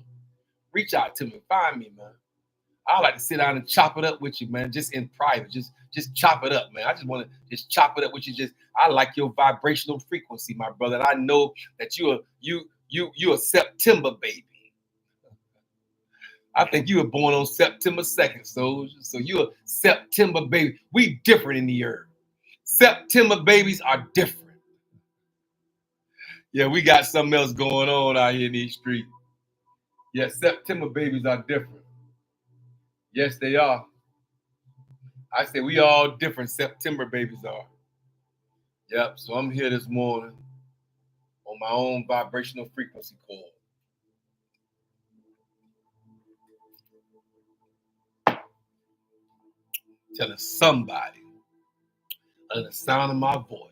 reach out to me, find me, man. I like to sit down and chop it up with you, man, just in private. Just chop it up, man. I just want to just chop it up with you. I like your vibrational frequency, my brother. And I know that you're a September baby. I think you were born on September 2nd, soldier. So you're a September baby. We different in the earth. September babies are different. Yeah, we got something else going on out here in these streets. Yeah, September babies are different. Yes, they are. I say we all different. September babies are. Yep. So I'm here this morning on my own vibrational frequency cord, telling somebody under the sound of my voice,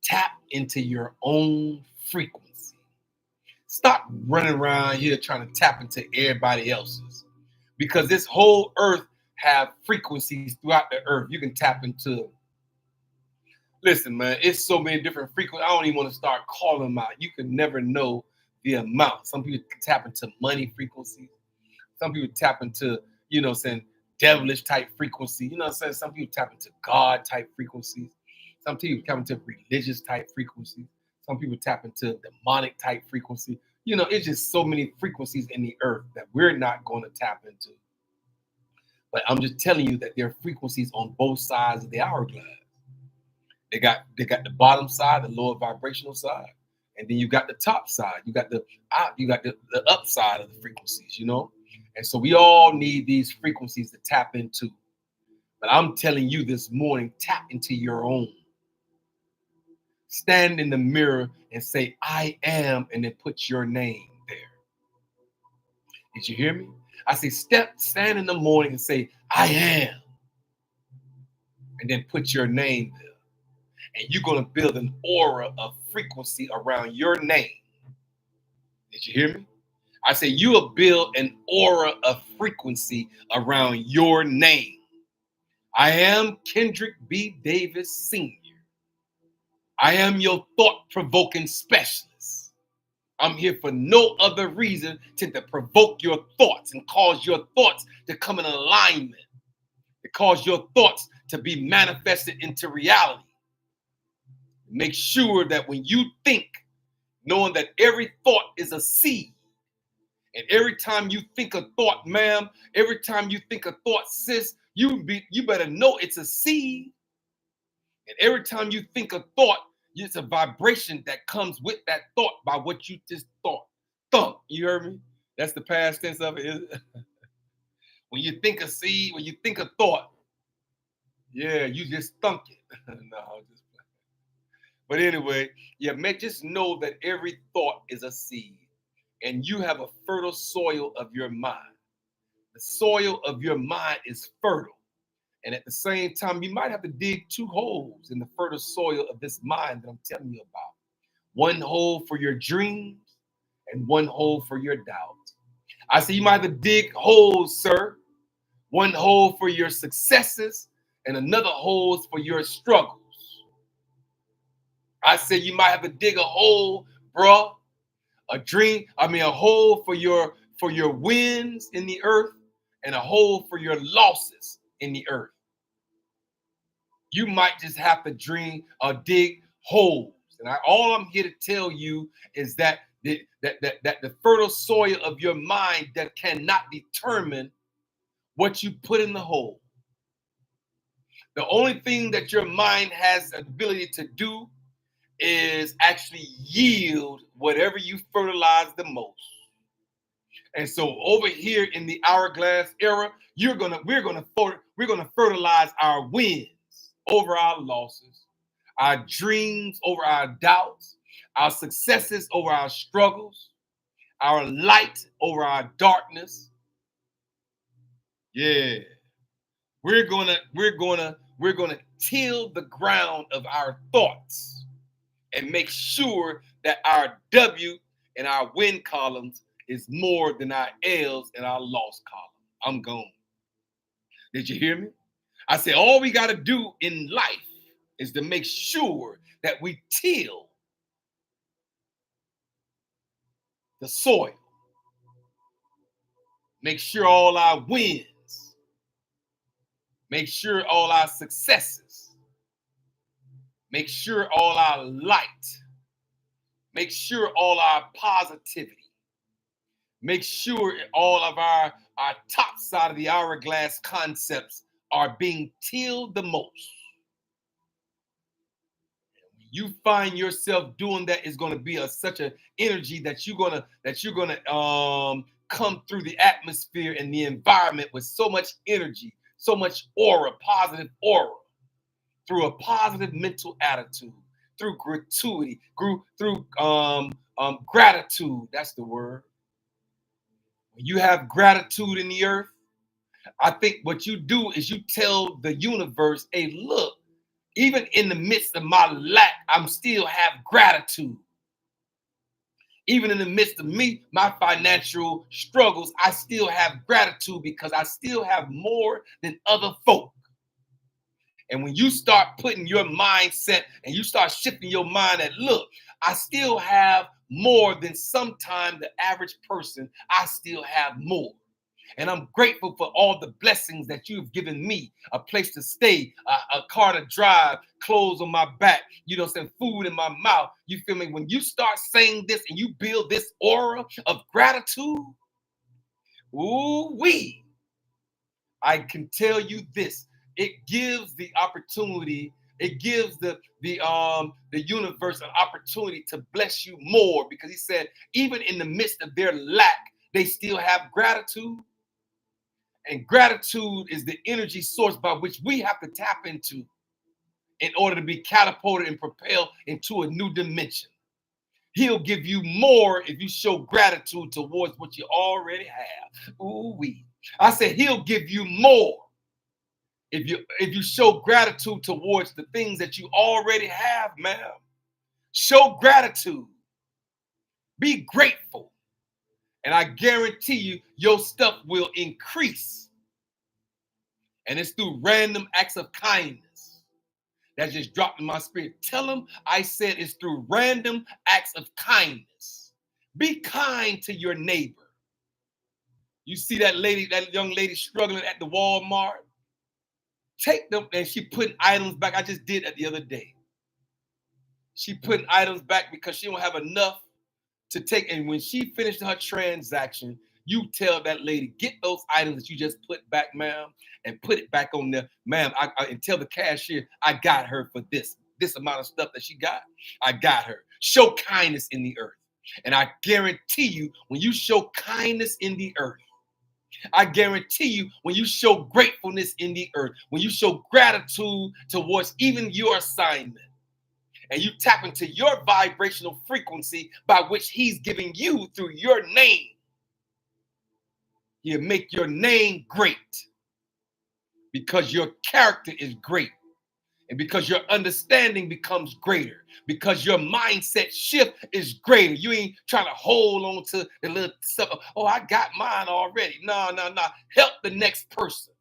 tap into your own frequency. Stop running around here trying to tap into everybody else's. Because this whole earth have frequencies throughout the earth. You can tap into. Listen, man, it's so many different frequencies. I don't even want to start calling them out. You can never know the amount. Some people tap into money frequencies. Some people tap into, saying devilish type frequency. You know what I'm saying? Some people tap into God type frequencies. Some people tap into religious type frequencies. Some people tap into demonic type frequency. It's just so many frequencies in the earth that we're not going to tap into. But I'm just telling you that there are frequencies on both sides of the hourglass. They got the bottom side, the lower vibrational side, and then you got the top side. You got the upside of the frequencies, And so we all need these frequencies to tap into. But I'm telling you this morning, tap into your own. Stand in the mirror and say, I am, and then put your name there. Did you hear me? I say, stand in the morning and say, I am, and then put your name there. And you're going to build an aura of frequency around your name. Did you hear me? I say you will build an aura of frequency around your name. I am Kendrick B. Davis Sr. I am your thought-provoking specialist. I'm here for no other reason than to provoke your thoughts and cause your thoughts to come in alignment, to cause your thoughts to be manifested into reality. Make sure that when you think, knowing that every thought is a seed, and every time you think a thought, ma'am, every time you think a thought, sis, you better know it's a seed. And every time you think a thought, it's a vibration that comes with that thought by what you just thought. Thunk. You heard me? That's the past tense of it. When you think a seed, when you think a thought, yeah, you just thunk it. No, just. But anyway, just know that every thought is a seed, and you have a fertile soil of your mind. The soil of your mind is fertile. And at the same time, you might have to dig 2 holes in the fertile soil of this mind that I'm telling you about. 1 hole for your dreams and 1 hole for your doubts. I say you might have to dig holes, sir. 1 hole for your successes and another hole for your struggles. I said you might have to dig a hole, bruh, a hole for your wins in the earth and a hole for your losses in the earth. You might just have to dig holes. And all I'm here to tell you is that the fertile soil of your mind that cannot determine what you put in the hole. The only thing that your mind has the ability to do is actually yield whatever you fertilize the most. And so over here in the hourglass era, we're gonna fertilize our wins over our losses, our dreams over our doubts, our successes over our struggles, our light over our darkness. Yeah. We're gonna till the ground of our thoughts and make sure that our W and our win columns is more than our L's and our loss column. I'm gone. Did you hear me? I said all we got to do in life is to make sure that we till the soil. Make sure all our wins. Make sure all our successes. Make sure all our light. Make sure all our positivity. Make sure all of our top side of the hourglass concepts are being tilled the most. When you find yourself doing that, is going to be such an energy that you're gonna come through the atmosphere and the environment with so much energy so much aura, positive aura, through a positive mental attitude, through gratuity, through gratitude. That's the word. When you have gratitude in the earth, I think what you do is you tell the universe, hey, look, even in the midst of my lack, I'm still have gratitude. Even in the midst of me, my financial struggles, I still have gratitude because I still have more than other folk. And when you start putting your mindset and you start shifting your mind that, look, I still have more than sometimes the average person, I still have more. And I'm grateful for all the blessings that you've given me, a place to stay, a car to drive, clothes on my back, some food in my mouth. You feel me? When you start saying this and you build this aura of gratitude, ooh-wee, I can tell you this. It gives the opportunity, it gives the universe an opportunity to bless you more, because he said, even in the midst of their lack, they still have gratitude. And gratitude is the energy source by which we have to tap into in order to be catapulted and propelled into a new dimension. He'll give you more if you show gratitude towards what you already have. Ooh-wee. I said he'll give you more if you show gratitude towards the things that you already have, ma'am. Show gratitude. Be grateful. And I guarantee you, your stuff will increase. And it's through random acts of kindness that just dropped in my spirit. Tell them I said it's through random acts of kindness. Be kind to your neighbor. You see that young lady struggling at the Walmart? Take them, and she putting items back. I just did that the other day. She putting items back because she don't have enough to take. And when she finished her transaction, you tell that lady, get those items that you just put back, ma'am, and put it back on there, ma'am. And tell the cashier, I got her for this amount of stuff that she got. I got her. Show kindness in the earth. And I guarantee you, when you show kindness in the earth, I guarantee you, when you show gratefulness in the earth, when you show gratitude towards even your assignment, and you tap into your vibrational frequency by which he's giving you through your name, you make your name great because your character is great, and because your understanding becomes greater, because your mindset shift is greater. You ain't trying to hold on to the little stuff. Oh, I got mine already. No. Help the next person.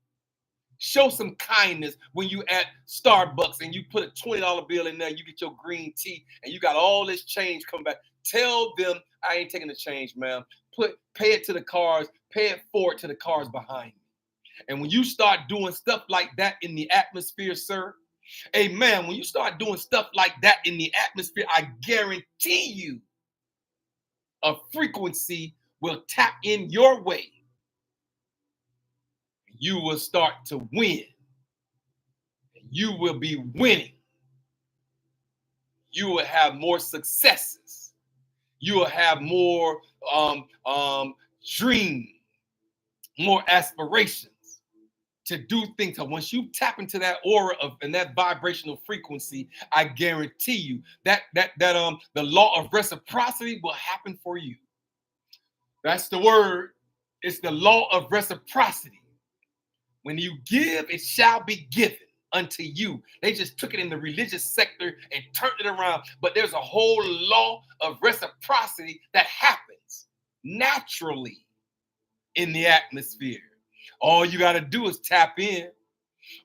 Show some kindness when you at Starbucks and you put a $20 bill in there, you get your green tea, and you got all this change come back. Tell them, I ain't taking the change, ma'am. Pay it to the cars, pay it forward to the cars behind me. And when you start doing stuff like that in the atmosphere, sir, amen, when you start doing stuff like that in the atmosphere, I guarantee you a frequency will tap in your way. You will start to win. You will be winning. You will have more successes. You will have more dreams, more aspirations to do things. Once you tap into that aura and that vibrational frequency, I guarantee you that the law of reciprocity will happen for you. That's the word. It's the law of reciprocity. When you give, it shall be given unto you. They just took it in the religious sector and turned it around. But there's a whole law of reciprocity that happens naturally in the atmosphere. All you got to do is tap in.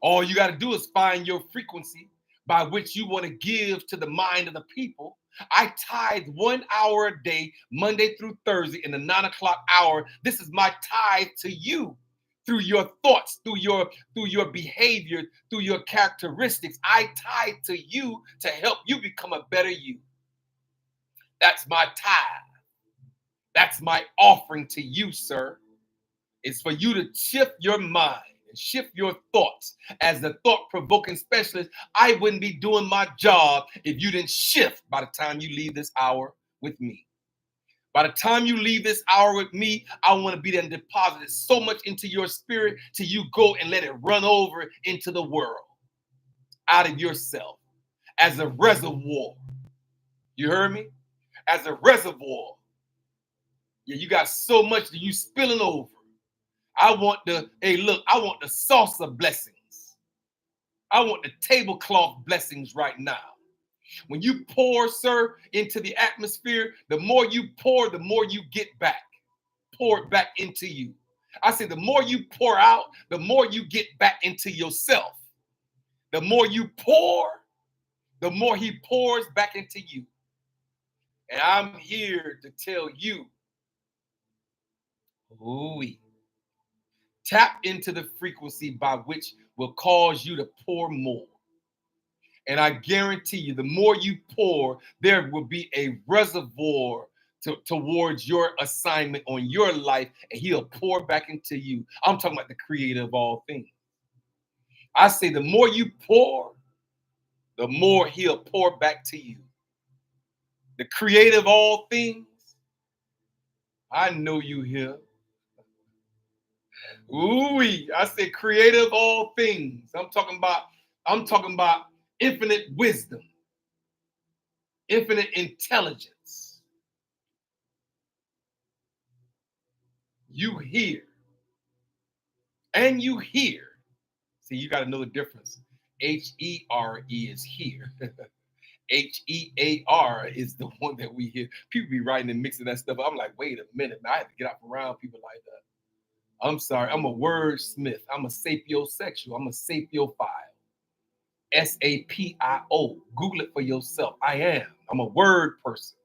All you got to do is find your frequency by which you want to give to the mind of the people. I tithe 1 hour a day, Monday through Thursday, in the 9 o'clock hour. This is my tithe to you. Through your thoughts, through your behavior, through your characteristics, I tithe to you to help you become a better you. That's my tithe. That's my offering to you, sir. It's for you to shift your mind and shift your thoughts. As the thought-provoking specialist, I wouldn't be doing my job if you didn't shift by the time you leave this hour with me. By the time you leave this hour with me, I want to be there and deposit so much into your spirit till you go and let it run over into the world, out of yourself, as a reservoir. You heard me? As a reservoir. Yeah, you got so much that you spilling over. I want the, hey, look, I want the salsa blessings. I want the tablecloth blessings right now. When you pour, sir, into the atmosphere, the more you pour, the more you get back. Pour it back into you. I say the more you pour out, the more you get back into yourself. The more you pour, the more he pours back into you. And I'm here to tell you, ooh-wee, tap into the frequency by which will cause you to pour more. And I guarantee you, the more you pour, there will be a reservoir towards your assignment on your life, and he'll pour back into you. I'm talking about the creator of all things. I say the more you pour, the more he'll pour back to you. The creator of all things, I know you here. Ooh, I say creator of all things. I'm talking about infinite wisdom, infinite intelligence. You hear. And you hear. See, you got to know the difference. H-E-R-E is here. H-E-A-R is the one that we hear. People be writing and mixing that stuff. I'm like, wait a minute, man. I have to get out around people like that. I'm sorry. I'm a wordsmith. I'm a sapiosexual. I'm a sapiophile. S-A-P-I-O. Google it for yourself. I am. I'm a word person.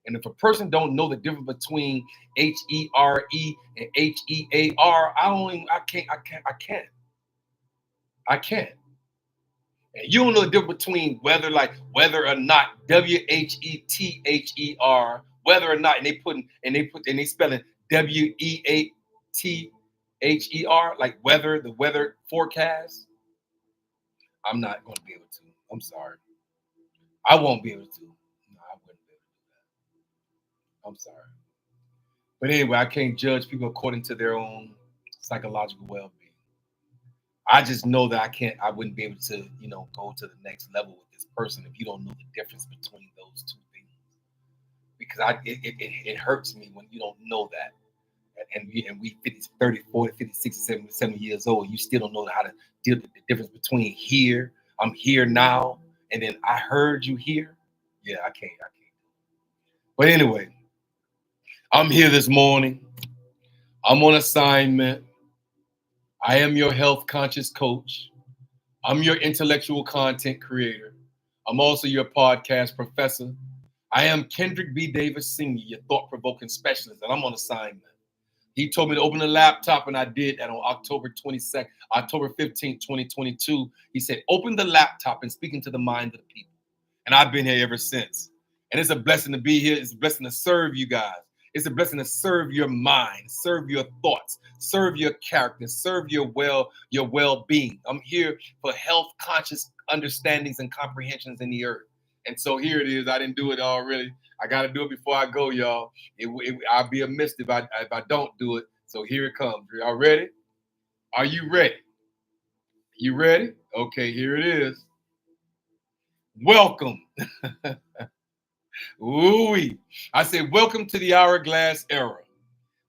And if a person don't know the difference between H-E-R-E and H-E-A-R, I can't. And you don't know the difference between whether or not W-H-E-T-H-E-R, whether or not, and they spelling W-E-A-T-H-E-R, like weather, the weather forecast. I'm not going to be able to. I'm sorry. I won't be able to. No, I wouldn't be able to do that. I'm sorry. But anyway, I can't judge people according to their own psychological well-being. I just know that I wouldn't be able to, go to the next level with this person if you don't know the difference between those two things. Because it hurts me when you don't know that. And we 50, 30, 40, 50, 60, 70 years old, you still don't know how to deal with the difference between here, I'm here now, and then I heard you here. Yeah, I can't. But anyway, I'm here this morning. I'm on assignment. I am your health conscious coach. I'm your intellectual content creator. I'm also your podcast professor. I am Kendrick B. Davis Sr., your thought-provoking specialist, and I'm on assignment. He told me to open the laptop, and I did that on October 15th, 2022. He said, open the laptop and speak into the mind of the people. And I've been here ever since. And it's a blessing to be here. It's a blessing to serve you guys. It's a blessing to serve your mind, serve your thoughts, serve your character, serve your well-being. I'm here for health conscious understandings and comprehensions in the earth. And so here it is. I didn't do it already. I got to do it before I go, y'all. I'll be amiss if I don't do it. So here it comes. Y'all ready? Are you ready? You ready? Okay, here it is. Welcome. Ooh-wee. I said, welcome to the Hourglass Era,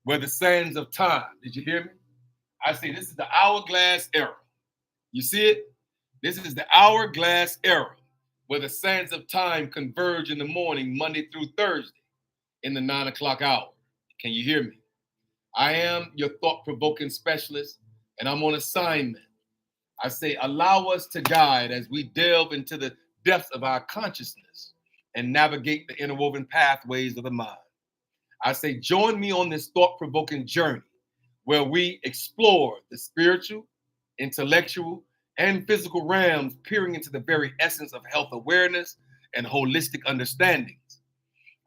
where the sands of time, did you hear me? I say, this is the Hourglass Era. You see it? This is the Hourglass Era, where the sands of time converge in the morning, Monday through Thursday, in the 9 o'clock hour. Can you hear me? I am your thought-provoking specialist, and I'm on assignment. I say, allow us to guide as we delve into the depths of our consciousness and navigate the interwoven pathways of the mind. I say, join me on this thought-provoking journey where we explore the spiritual, intellectual, and physical realms, peering into the very essence of health awareness and holistic understandings.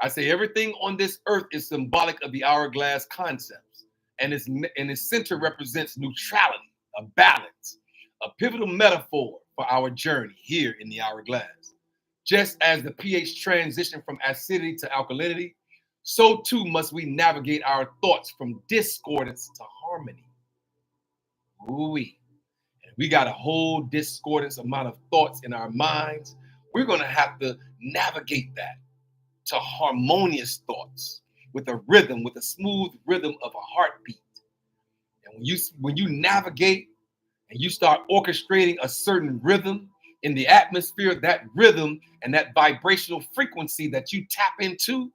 I say everything on this earth is symbolic of the hourglass concepts, and its center represents neutrality, a balance, a pivotal metaphor for our journey here in the hourglass. Just as the pH transition from acidity to alkalinity, so too must we navigate our thoughts from discordance to harmony. Ooh-wee. And we got a whole discordance amount of thoughts in our minds. We're going to have to navigate that to harmonious thoughts with a rhythm, with a smooth rhythm of a heartbeat. And when you navigate and you start orchestrating a certain rhythm in the atmosphere, that rhythm and that vibrational frequency that you tap into,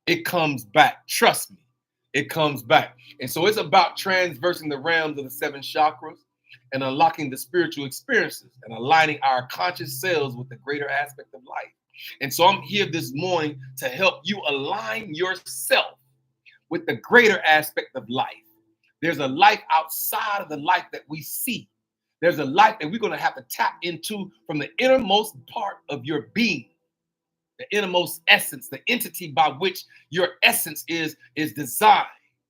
it comes back. Trust me, it comes back. And so it's about transversing the realms of the 7 chakras and unlocking the spiritual experiences and aligning our conscious selves with the greater aspect of life. And so I'm here this morning to help you align yourself with the greater aspect of life. There's a life outside of the life that we see. There's a life that we're going to have to tap into from the innermost part of your being, the innermost essence, the entity by which your essence is designed.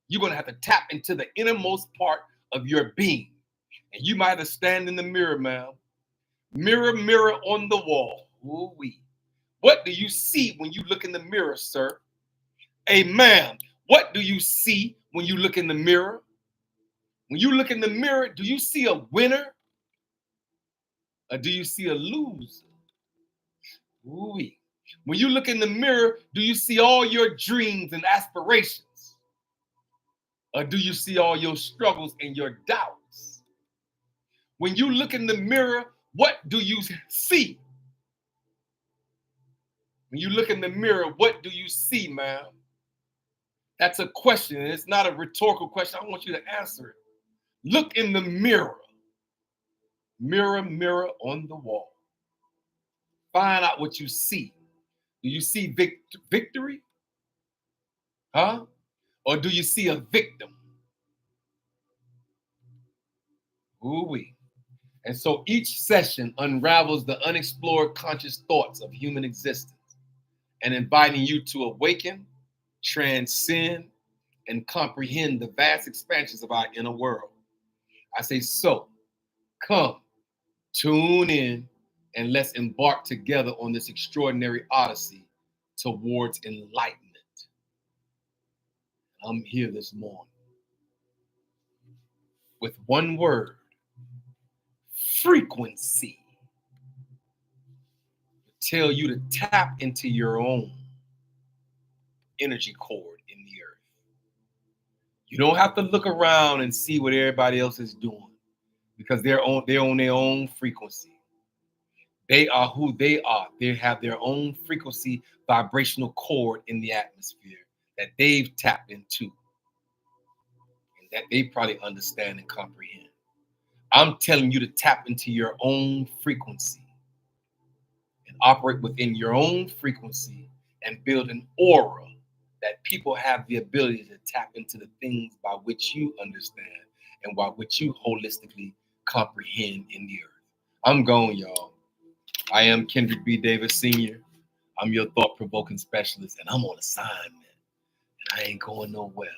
You're going to have to tap into the innermost part of your being. And you might have to stand in the mirror, ma'am. Mirror, mirror on the wall. Ooh-wee. What do you see when you look in the mirror, sir? Hey, ma'am, what do you see when you look in the mirror? When you look in the mirror, do you see a winner or do you see a loser? Ooh-wee. When you look in the mirror, do you see all your dreams and aspirations? Or do you see all your struggles and your doubts? When you look in the mirror, what do you see? When you look in the mirror, what do you see, ma'am? That's a question, and it's not a rhetorical question. I want you to answer it. Look in the mirror. Mirror, mirror on the wall. Find out what you see. Do you see victory? Huh? Or do you see a victim? Ooh-wee. And so each session unravels the unexplored conscious thoughts of human existence and inviting you to awaken, transcend, and comprehend the vast expansions of our inner world. I say, so come, tune in, and let's embark together on this extraordinary odyssey towards enlightenment. I'm here this morning with one word: frequency. Tell you to tap into your own energy cord in the earth. You don't have to look around and see what everybody else is doing because they're on their own frequency. They are who they are. They have their own frequency vibrational cord in the atmosphere that they've tapped into and that they probably understand and comprehend. I'm telling you to tap into your own frequency and operate within your own frequency and build an aura that people have the ability to tap into the things by which you understand and by which you holistically comprehend in the earth. I'm going, y'all. I am Kendrick B. Davis Sr. I'm your thought-provoking specialist, and I'm on assignment. And I ain't going nowhere.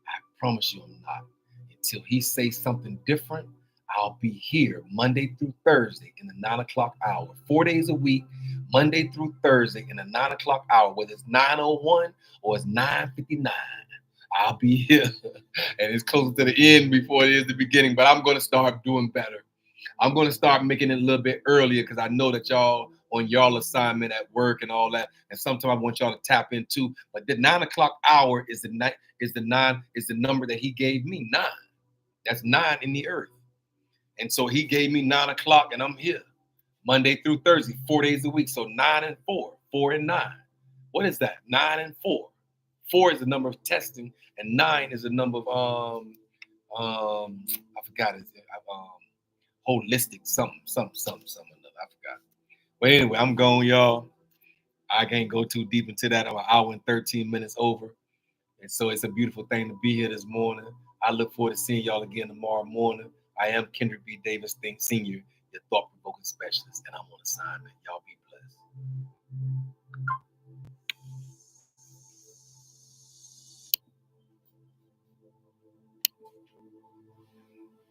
I promise you I'm not. Until he says something different, I'll be here Monday through Thursday in the 9 o'clock hour, 4 days a week, Monday through Thursday in the 9 o'clock hour, whether it's 9:01 or it's 9:59. I'll be here. And it's closer to the end before it is the beginning, but I'm going to start doing better. I'm going to start making it a little bit earlier because I know that y'all on y'all assignment at work and all that. And sometimes I want y'all to tap into. But the 9 o'clock hour is the number that he gave me. 9. That's 9 in the earth. And so he gave me 9 o'clock, and I'm here Monday through Thursday, 4 days a week. So 9 and 4, 4 and 9. What is that? 9 and 4. 4 is the number of testing, and 9 is the number of I forgot it. Holistic something another. I forgot. But anyway, I'm going, y'all. I can't go too deep into that. I'm an hour and 13 minutes over. And so it's a beautiful thing to be here this morning. I look forward to seeing y'all again tomorrow morning. I am Kendrick B. Davis Sr., your thought-provoking specialist, and I'm on assignment. Y'all be blessed.